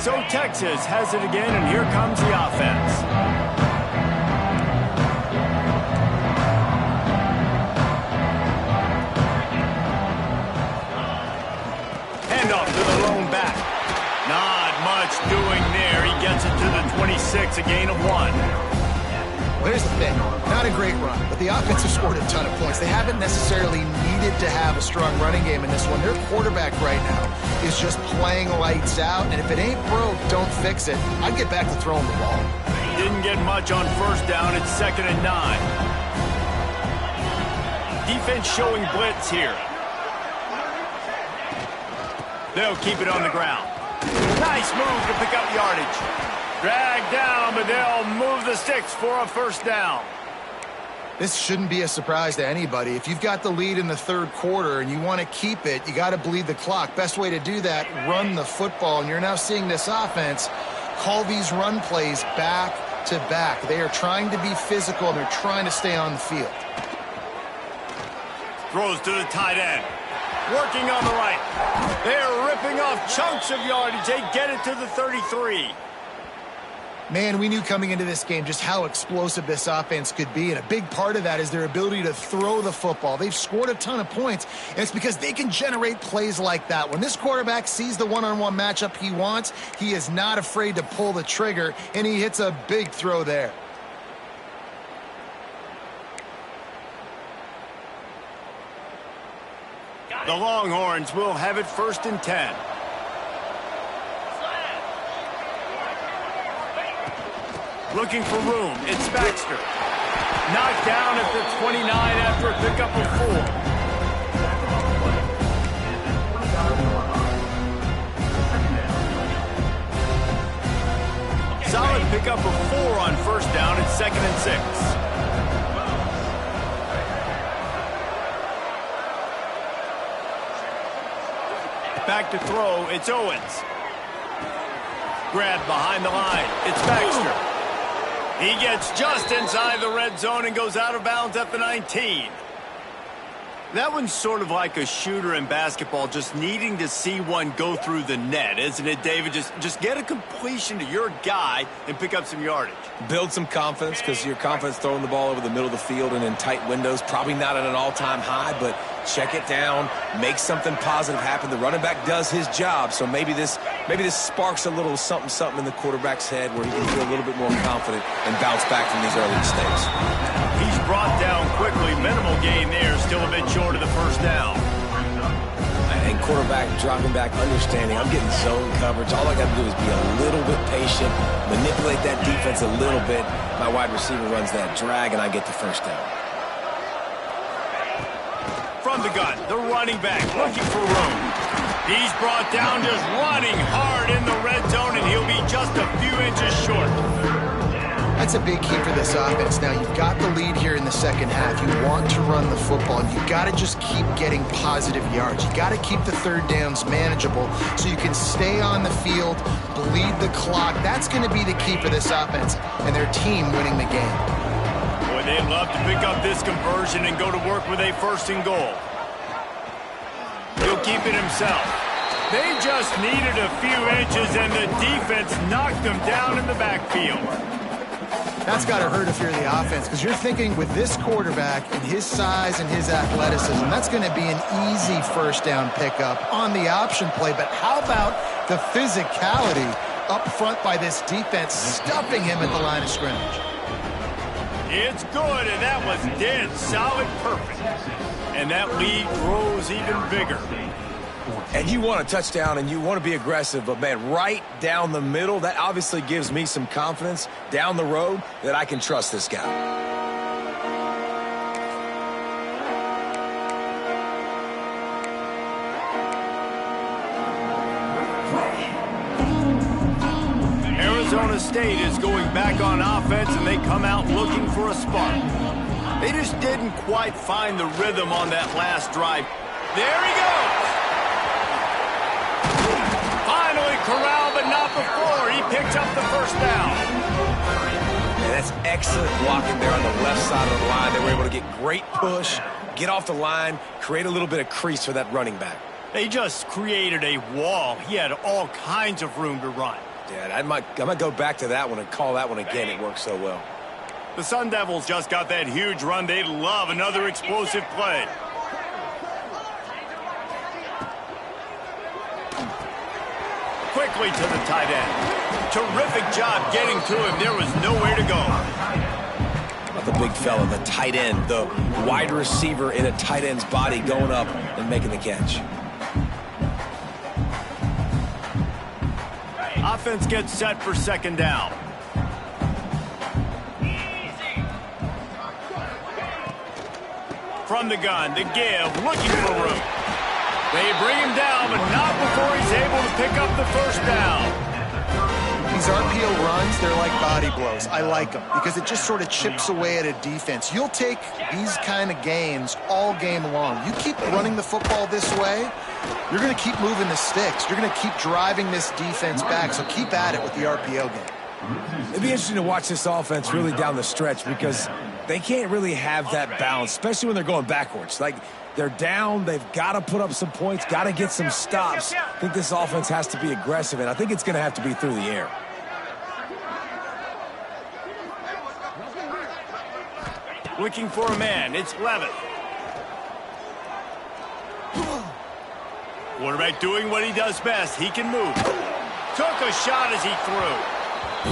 So Texas has it again, and here comes the offense. Handoff to the lone back. Not much doing there. He gets it to the 26, a gain of 1. Well, here's the thing. Not a great run, but the offense has scored a ton of points. They haven't necessarily needed to have a strong running game in this one. Their quarterback right now is just playing lights out, and if it ain't broke, don't fix it. I'd get back to throwing the ball. Didn't get much on first down. It's 2nd and 9. Defense showing blitz here. They'll keep it on the ground. Nice move to pick up yardage. Dragged down, but they'll move the sticks for a first down. This shouldn't be a surprise to anybody. If you've got the lead in the third quarter and you want to keep it, you got to bleed the clock. Best way to do that, run the football. And you're now seeing this offense call these run plays back to back. They are trying to be physical, and they're trying to stay on the field. Throws to the tight end. Working on the right. They're ripping off chunks of yardage. They get it to the 33. Man, we knew coming into this game just how explosive this offense could be, and a big part of that is their ability to throw the football. They've scored a ton of points, and it's because they can generate plays like that. When this quarterback sees the one-on-one matchup he wants, he is not afraid to pull the trigger, and he hits a big throw there. The Longhorns will have it 1st and 10. Looking for room. It's Baxter. Knocked down at the 29 after a pickup of 4. Solid pickup of 4 on first down. It's 2nd and 6. Back to throw. It's Owens. Grabbed behind the line. It's Baxter. He gets just inside the red zone and goes out of bounds at the 19. That one's sort of like a shooter in basketball, just needing to see one go through the net, isn't it, David? Just get a completion to your guy and pick up some yardage. Build some confidence, because your confidence throwing the ball over the middle of the field and in tight windows, probably not at an all-time high, but check it down, make something positive happen. The running back does his job, so maybe this sparks a little something in the quarterback's head where he can feel a little bit more confident and bounce back from these early mistakes. He's brought down quickly. Minimal gain there, still a bit short of the first down. And quarterback dropping back, understanding I'm getting zone coverage. All I got to do is be a little bit patient, manipulate that defense a little bit. My wide receiver runs that drag, and I get the first down. From the gun, the running back looking for room. He's brought down, just running hard in the red zone, and he'll be just a few inches short. That's a big key for this offense. Now, you've got the lead here in the second half. You want to run the football. You've got to just keep getting positive yards. You've got to keep the third downs manageable so you can stay on the field, bleed the clock. That's going to be the key for this offense and their team winning the game. Boy, they'd love to pick up this conversion and go to work with a 1st and goal. He'll keep it himself. They just needed a few inches, and the defense knocked them down in the backfield. That's got to hurt if you're the offense, because you're thinking with this quarterback and his size and his athleticism, that's going to be an easy first down pickup on the option play. But how about The physicality up front by this defense, stuffing him at the line of scrimmage. It's good, and that was dead solid perfect. And that lead grows even bigger. And you want a touchdown and you want to be aggressive, but man, right down the middle, that obviously gives me some confidence down the road that I can trust this guy. Arizona State is going back on offense, and they come out looking for a spark. They just didn't quite find the rhythm on that last drive. There he goes! Finally corralled, but not before. He picks up the first down. And that's excellent blocking there on the left side of the line. They were able to get great push, get off the line, create a little bit of crease for that running back. They just created a wall. He had all kinds of room to run. Yeah, I might go back to that one and call that one again. It worked so well. The Sun Devils just got that huge run. They love another explosive play. Quickly to the tight end. Terrific job getting to him. There was nowhere to go. About the big fella, the tight end, the wide receiver in a tight end's body going up and making the catch. Offense gets set for second down. From the gun, the give, looking for room. They bring him down, but not before he's able to pick up the first down. These RPO runs, they're like body blows. I like them because it just sort of chips away at a defense. You'll take these kind of gains all game long. You keep running the football this way, you're going to keep moving the sticks. You're going to keep driving this defense back, so keep at it with the RPO game. It'd be interesting to watch this offense really down the stretch because they can't really have that balance, especially when they're going backwards. Like, they're down, they've got to put up some points, got to get some stops. I think this offense has to be aggressive, and I think it's going to have to be through the air. Looking for a man, it's Levitt. Quarterback doing what he does best. He can move. Took a shot as he threw.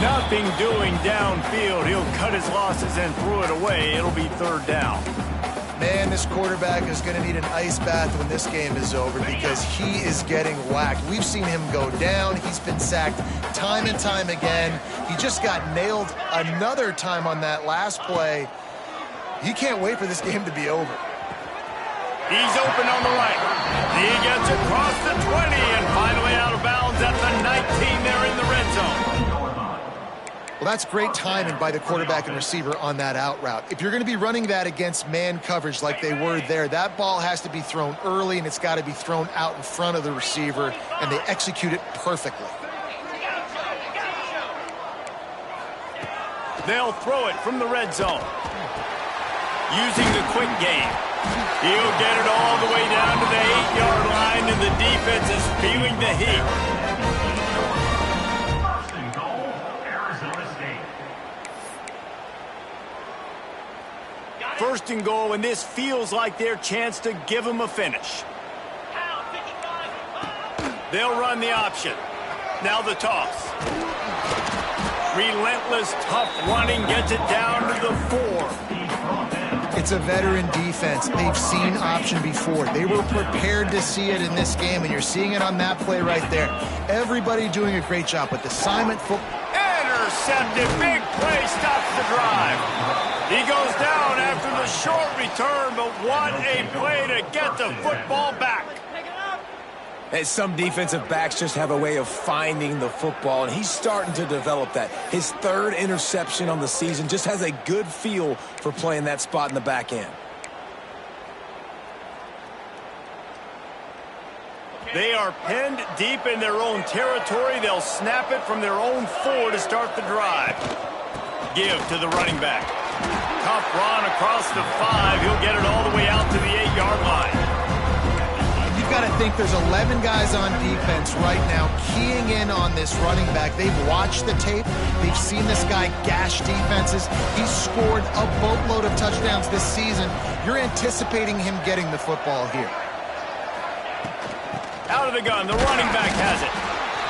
Nothing doing downfield. He'll cut his losses and throw it away. It'll be third down. Man, this quarterback is going to need an ice bath when this game is over because he is getting whacked. We've seen him go down. He's been sacked time and time again. He just got nailed another time on that last play. He can't wait for this game to be over. He's open on the right. He gets across the 20 and finally out of bounds at the 19 there in the red zone. Well, that's great timing by the quarterback and receiver on that out route. If you're going to be running that against man coverage like they were there, that ball has to be thrown early and it's got to be thrown out in front of the receiver, and they execute it perfectly. They'll throw it from the red zone. Using the quick game. He'll get it all the way down to the 8-yard line, and the defense is feeling the heat. First and goal, and this feels like their chance to give them a finish. They'll run the option. Now the toss. Relentless, tough running gets it down to the 4. It's a veteran defense. They've seen option before. They were prepared to see it in this game, and you're seeing it on that play right there. Everybody doing a great job with assignment football. Intercepted. Big play stops the drive. He goes down after the short return, but what a play to get the football back. And some defensive backs just have a way of finding the football, and he's starting to develop that. His third interception on the season, just has a good feel for playing that spot in the back end. They are pinned deep in their own territory. They'll snap it from their own 4 to start the drive. Give to the running back. Tough run across the 5. He'll get it all the way out to the 8-yard line. You've got to think there's 11 guys on defense right now keying in on this running back. They've watched the tape. They've seen this guy gash defenses. He's scored a boatload of touchdowns this season. You're anticipating him getting the football here. Out of the gun, the running back has it.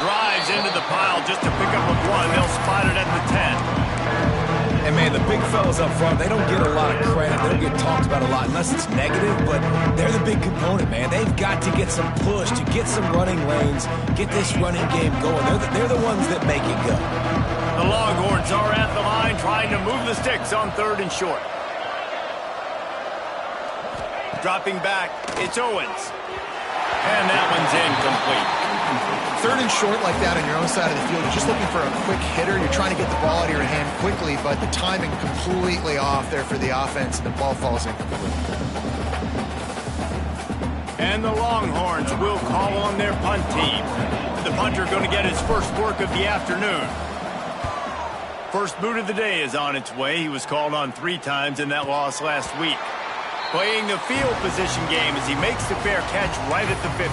drives into the pile just to pick up a one. They'll spot it at the 10. And, man, the big fellas up front, they don't get a lot of credit. They don't get talked about a lot unless it's negative, but they're the big component, man. They've got to get some push, to get some running lanes, get this running game going. They're the ones that make it go. The Longhorns are at the line trying to move the sticks on 3rd and short. Dropping back, it's Owens. And that one's incomplete. 3rd and short like that on your own side of the field, you're just looking for a quick hitter. You're trying to get the ball out of your hand quickly, but the timing completely off there for the offense, and the ball falls incomplete. And the Longhorns will call on their punt team. The punter going to get his first work of the afternoon. First boot of the day is on its way. He was called on 3 times in that loss last week. Playing the field position game as he makes the fair catch right at the 50.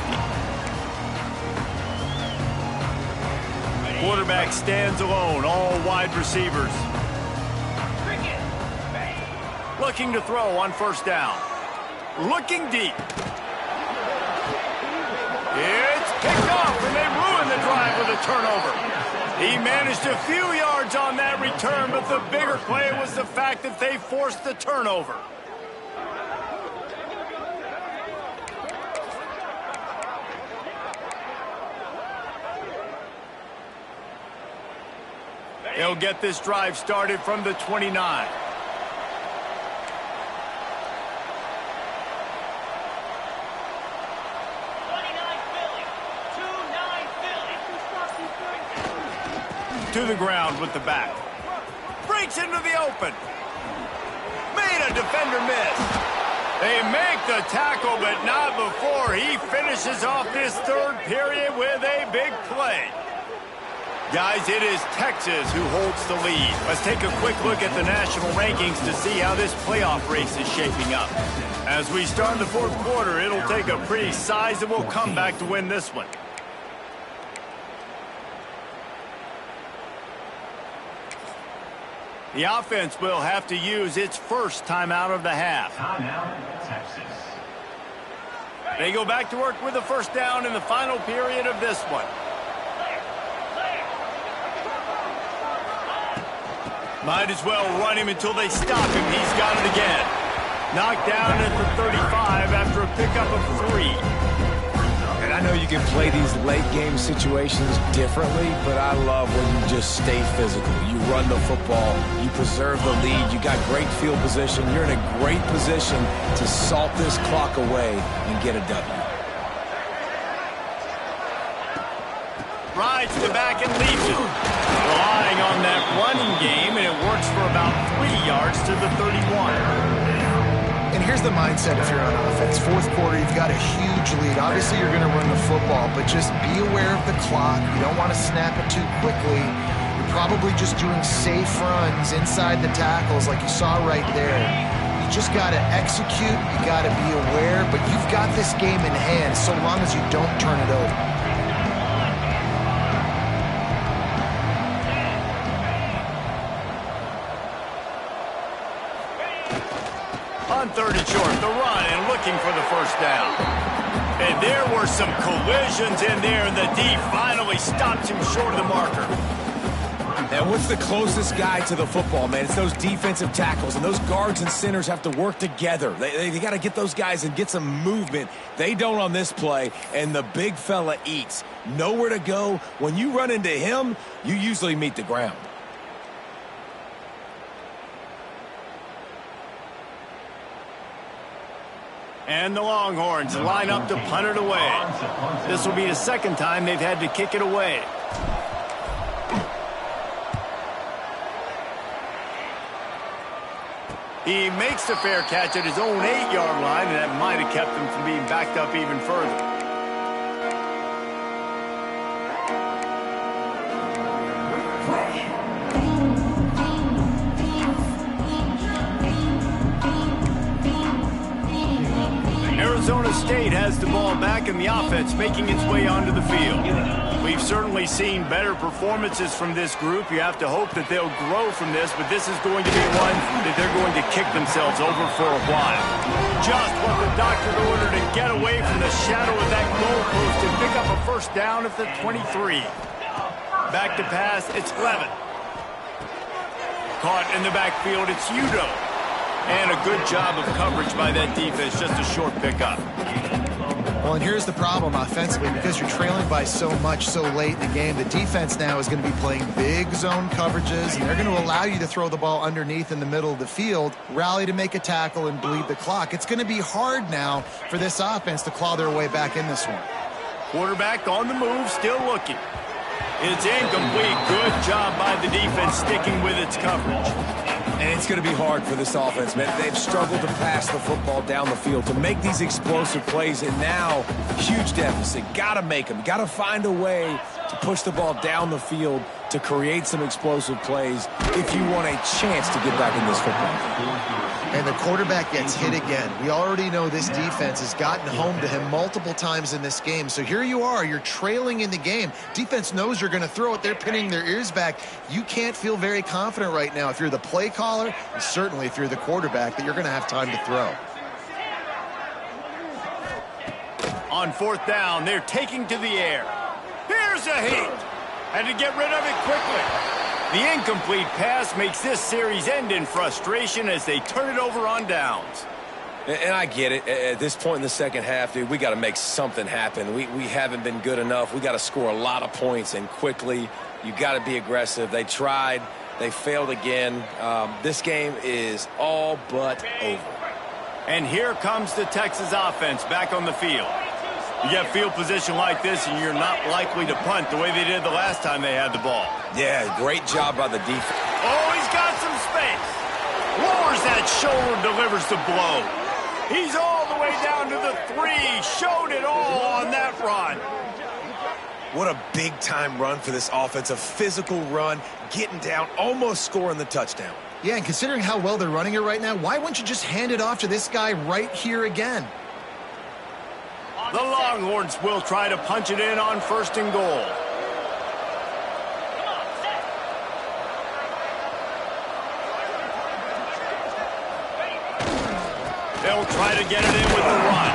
Quarterback stands alone, all wide receivers. Looking to throw on 1st down. Looking deep. It's picked off, and they ruin the drive with a turnover. He managed a few yards on that return, but the bigger play was the fact that they forced the turnover. They'll get this drive started from the 29. To the ground with the back. Breaks into the open. Made a defender miss. They make the tackle, but not before he finishes off this 3rd period with a big play. Guys, it is Texas who holds the lead. Let's take a quick look at the national rankings to see how this playoff race is shaping up. As we start the 4th quarter, it'll take a pretty sizable comeback to win this one. The offense will have to use its first timeout of the half. Timeout, Texas. They go back to work with a 1st down in the final period of this one. Might as well run him until they stop him. He's got it again. Knocked down at the 35 after a pickup of 3. And I know you can play these late game situations differently, but I love when you just stay physical. You run the football, you preserve the lead, you got great field position, you're in a great position to salt this clock away and get a W. Rides to the back and leaves it. Relying on that running game, and it works for about 3 yards to the 31. And here's the mindset if you're on offense. 4th quarter, you've got a huge lead. Obviously, you're going to run the football, but just be aware of the clock. You don't want to snap it too quickly. You're probably just doing safe runs inside the tackles like you saw right there. You just got to execute. You got to be aware, but you've got this game in hand so long as you don't turn it over. On 3rd and short, the run and looking for the 1st down. And there were some collisions in there, and the D finally stops him short of the marker. And what's the closest guy to the football, man? It's those defensive tackles, and those guards and centers have to work together. They got to get those guys and get some movement. They don't on this play, and the big fella eats. Nowhere to go. When you run into him, you usually meet the ground. And the Longhorns line up to punt it away. This will be the 2nd time they've had to kick it away. He makes the fair catch at his own 8-yard line, and that might have kept him from being backed up even further. Arizona State has the ball back, and the offense making its way onto the field. We've certainly seen better performances from this group. You have to hope that they'll grow from this, but this is going to be one that they're going to kick themselves over for a while. Just what the doctor ordered to get away from the shadow of that goalpost and pick up a first down at the 23. Back to pass, it's Levin. Caught in the backfield, it's Udo. And a good job of coverage by that defense, just a short pickup. Well, and here's the problem offensively. Because you're trailing by so much so late in the game, the defense now is going to be playing big zone coverages, and they're going to allow you to throw the ball underneath in the middle of the field, rally to make a tackle, and bleed the clock. It's going to be hard now for this offense to claw their way back in this one. Quarterback on the move, still looking. It's incomplete. Good job by the defense sticking with its coverage. And it's going to be hard for this offense, man. They've struggled to pass the football down the field, to make these explosive plays, and now, huge deficit. Got to make them. Got to find a way to push the ball down the field to create some explosive plays if you want a chance to get back in this football game. And the quarterback gets hit again. We already know this defense has gotten home to him multiple times in this game. So here you are, you're trailing in the game. Defense knows you're going to throw it. They're pinning their ears back. You can't feel very confident right now if you're the play caller, and certainly if you're the quarterback, that you're going to have time to throw. On fourth down, they're taking to the air. Here's a hit. Had to get rid of it quickly. The incomplete pass makes this series end in frustration as they turn it over on downs. And I get it. At this point in the second half, dude, we got to make something happen. We haven't been good enough. We got to score a lot of points and quickly. You got to be aggressive. They tried. They failed again. This game is all but over. And here comes the Texas offense back on the field. You get field position like this, and you're not likely to punt the way they did the last time they had the ball. Yeah, great job by the defense. Oh, he's got some space. Lowers that shoulder, delivers the blow. He's all the way down to the 3. Showed it all on that run. What a big-time run for this offense. A physical run, getting down, almost scoring the touchdown. Yeah, and considering how well they're running it right now, why wouldn't you just hand it off to this guy right here again? The Longhorns will try to punch it in on first and goal. They'll try to get it in with the run.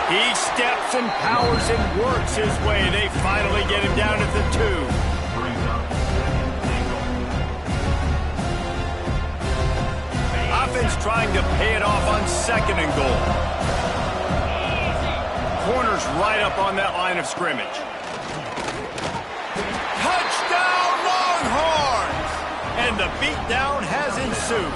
He steps and powers and works his way. They finally get him down at the 2. Offense trying to pay it off on second and goal. Corners right up on that line of scrimmage. Touchdown, Longhorns! And the beatdown has ensued.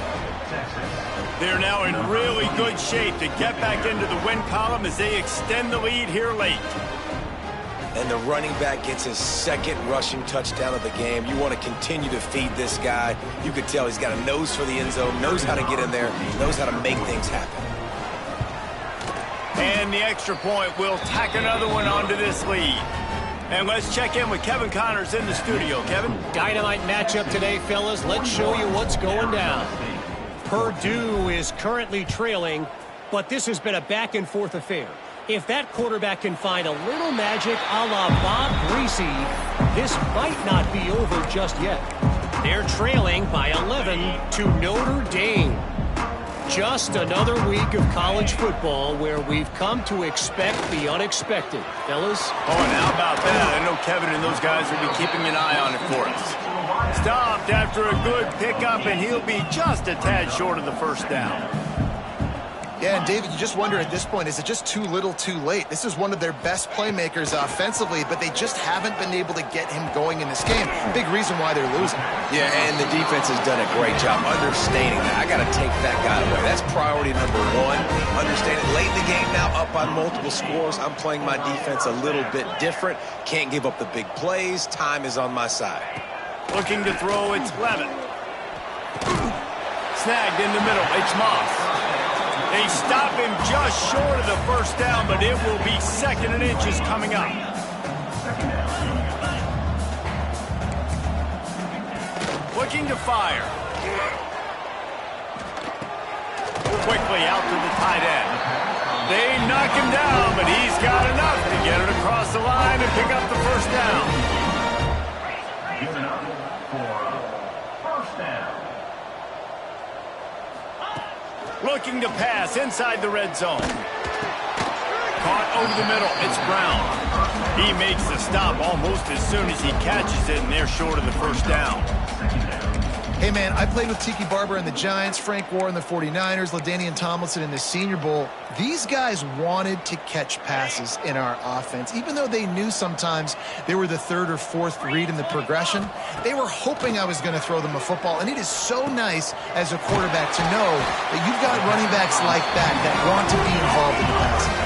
They're now in really good shape to get back into the win column as they extend the lead here late. And the running back gets his second rushing touchdown of the game. You want to continue to feed this guy. You could tell he's got a nose for the end zone, knows how to get in there, knows how to make things happen. And the extra point will tack another one onto this lead. And let's check in with Kevin Connors in the studio. Kevin? Dynamite matchup today, fellas. Let's show you what's going down. Purdue is currently trailing, but this has been a back-and-forth affair. If that quarterback can find a little magic a la Bob Greasy, this might not be over just yet. They're trailing by 11 to Notre Dame. Just another week of college football where we've come to expect the unexpected. Fellas? Oh, and how about that? I know Kevin and those guys will be keeping an eye on it for us. Stopped after a good pickup, and he'll be just a tad short of the first down. Yeah, and David, you just wonder at this point, is it just too little too late? This is one of their best playmakers offensively, but they just haven't been able to get him going in this game. Big reason why they're losing. Yeah, and the defense has done a great job understanding that. I got to take that guy away. That's priority number 1. Understand it late in the game now, up by multiple scores. I'm playing my defense a little bit different. Can't give up the big plays. Time is on my side. Looking to throw, it's Levin. Snagged in the middle, it's Moss. They stop him just short of the first down, but it will be 2nd and inches coming up. Looking to fire. Quickly out to the tight end. They knock him down, but he's got enough to get it across the line and pick up the first down. Given up for first down. Looking to pass inside the red zone. Caught over the middle. It's Brown. He makes the stop almost as soon as he catches it, and they're short of the first down. Hey, man, I played with Tiki Barber and the Giants, Frank Gore and the 49ers, LaDainian Tomlinson in the Senior Bowl. These guys wanted to catch passes in our offense. Even though they knew sometimes they were the third or fourth read in the progression, they were hoping I was going to throw them a football. And it is so nice as a quarterback to know that you've got running backs like that want to be involved in the passing.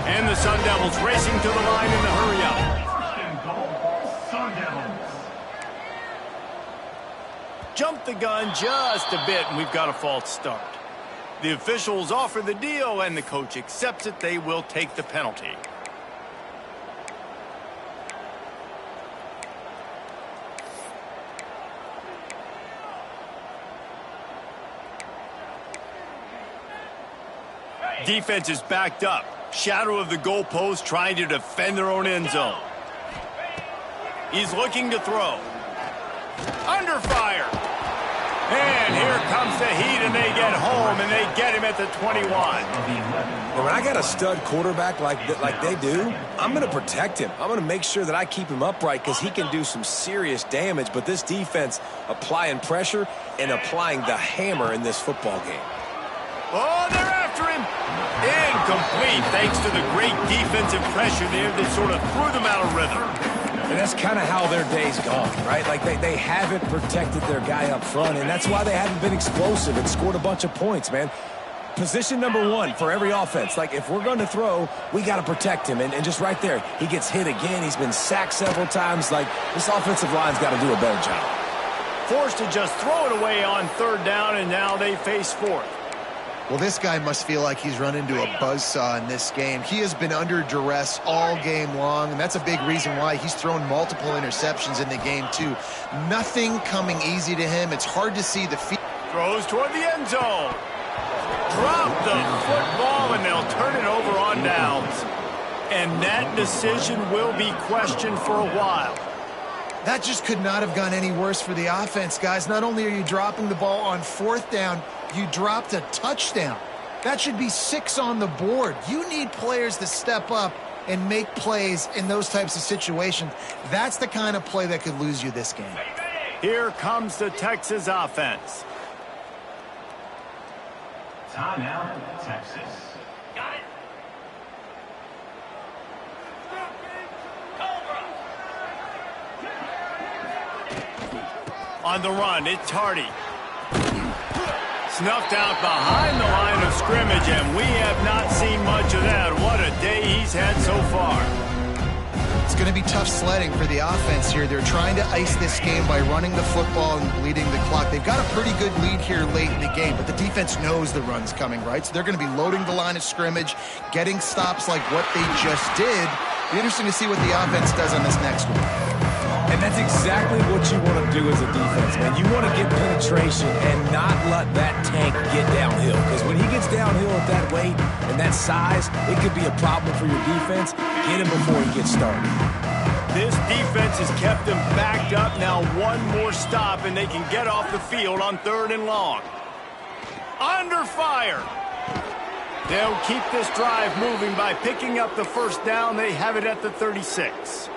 And the Sun Devils racing to the line in the hurry-up. First and goal, Sun Devils. Jumped the gun just a bit, and we've got a false start. The officials offer the deal, and the coach accepts it. They will take the penalty. Defense is backed up. Shadow of the goalpost, trying to defend their own end zone. He's looking to throw. Under fire. And here comes the heat, and they get home, and they get him at the 21. When I got a stud quarterback like they do, I'm going to protect him. I'm going to make sure that I keep him upright because he can do some serious damage. But this defense applying pressure and applying the hammer in this football game. Oh, they're after him. Incomplete, thanks to the great defensive pressure there that sort of threw them out of rhythm. And that's kind of how their day's gone, right? Like they haven't protected their guy up front, and that's why they haven't been explosive and scored a bunch of points, man. Position number one for every offense. Like, if we're going to throw, we got to protect him. And just right there, he gets hit again. He's been sacked several times. Like, this offensive line's got to do a better job. Forced to just throw it away on third down, and now they face fourth. Well, this guy must feel like he's run into a buzzsaw in this game. He has been under duress all game long, and that's a big reason why he's thrown multiple interceptions in the game, too. Nothing coming easy to him. It's hard to see the feet. Throws toward the end zone. Drop the football, and they'll turn it over on downs. And that decision will be questioned for a while. That just could not have gone any worse for the offense, guys. Not only are you dropping the ball on fourth down, you dropped a touchdown. That should be 6 on the board. You need players to step up and make plays in those types of situations. That's the kind of play that could lose you this game. Here comes the Texas offense. Timeout, Texas. Got it. On the run, it's Hardy. Snuffed out behind the line of scrimmage, and we have not seen much of that. What a day he's had so far. It's going to be tough sledding for the offense here. They're trying to ice this game by running the football and bleeding the clock. They've got a pretty good lead here late in the game, but the defense knows the run's coming, right? So they're going to be loading the line of scrimmage, getting stops like what they just did. Be interesting to see what the offense does on this next one. And that's exactly what you want to do as a defense, man. You want to get penetration and not let that tank get downhill. Because when he gets downhill at that weight and that size, it could be a problem for your defense. Get him before he gets started. This defense has kept them backed up. Now one more stop, and they can get off the field on 3rd and long. Under fire. They'll keep this drive moving by picking up the first down. They have it at the 36.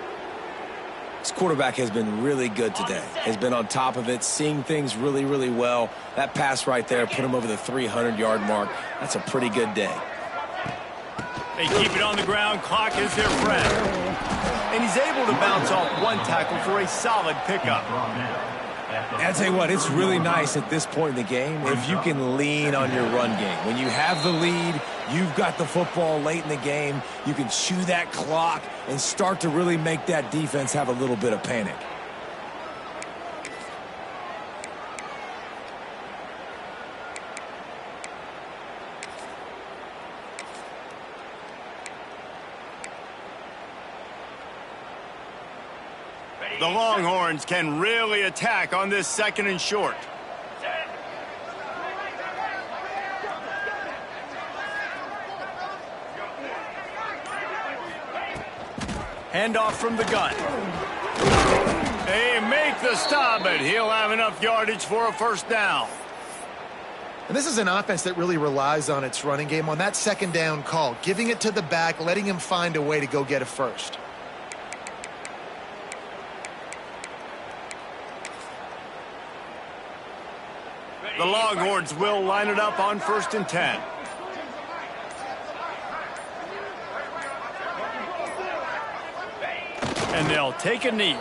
This quarterback has been really good today. Has been on top of it, seeing things really, really well. That pass right there put him over the 300-yard mark. That's a pretty good day. They keep it on the ground. Clock is their friend. And he's able to bounce off one tackle for a solid pickup. I'll tell you what, it's really nice at this point in the game if you can lean on your run game. When you have the lead, you've got the football late in the game, you can chew that clock and start to really make that defense have a little bit of panic. The Longhorns can really attack on this 2nd and short. Handoff from the gun. They make the stop, but he'll have enough yardage for a first down. And this is an offense that really relies on its running game on that second down call, giving it to the back, letting him find a way to go get a first. The Longhorns will line it up on 1st and 10. And they'll take a knee.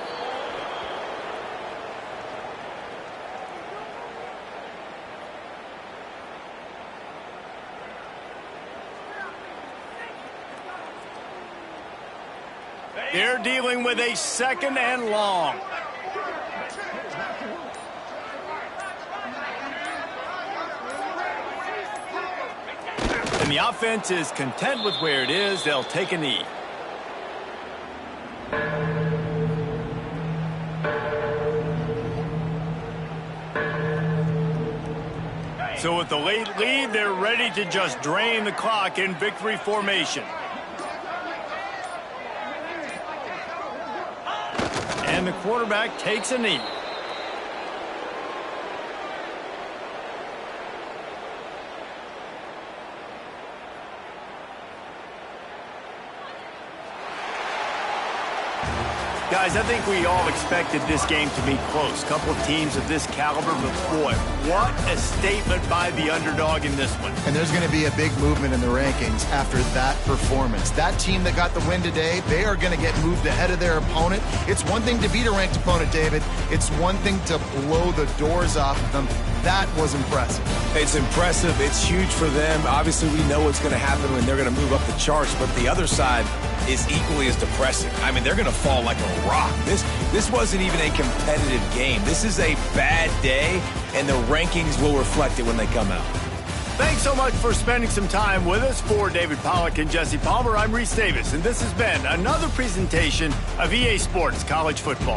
They're dealing with a 2nd and long. And the offense is content with where it is. They'll take a knee. So with the late lead, they're ready to just drain the clock in victory formation. And the quarterback takes a knee. Guys, I think we all expected this game to be close. Couple of teams of this caliber, but boy, what a statement by the underdog in this one. And there's going to be a big movement in the rankings after that performance. That team that got the win today, they are going to get moved ahead of their opponent. It's one thing to beat a ranked opponent, David. It's one thing to blow the doors off of them. That was impressive. It's impressive. It's huge for them. Obviously, we know what's going to happen when they're going to move up the charts, but the other side is equally as depressing. I mean, they're going to fall like a rock. This wasn't even a competitive game. This is a bad day, and the rankings will reflect it when they come out. Thanks so much for spending some time with us. For David Pollack and Jesse Palmer, I'm Reese Davis, and this has been another presentation of EA Sports College Football.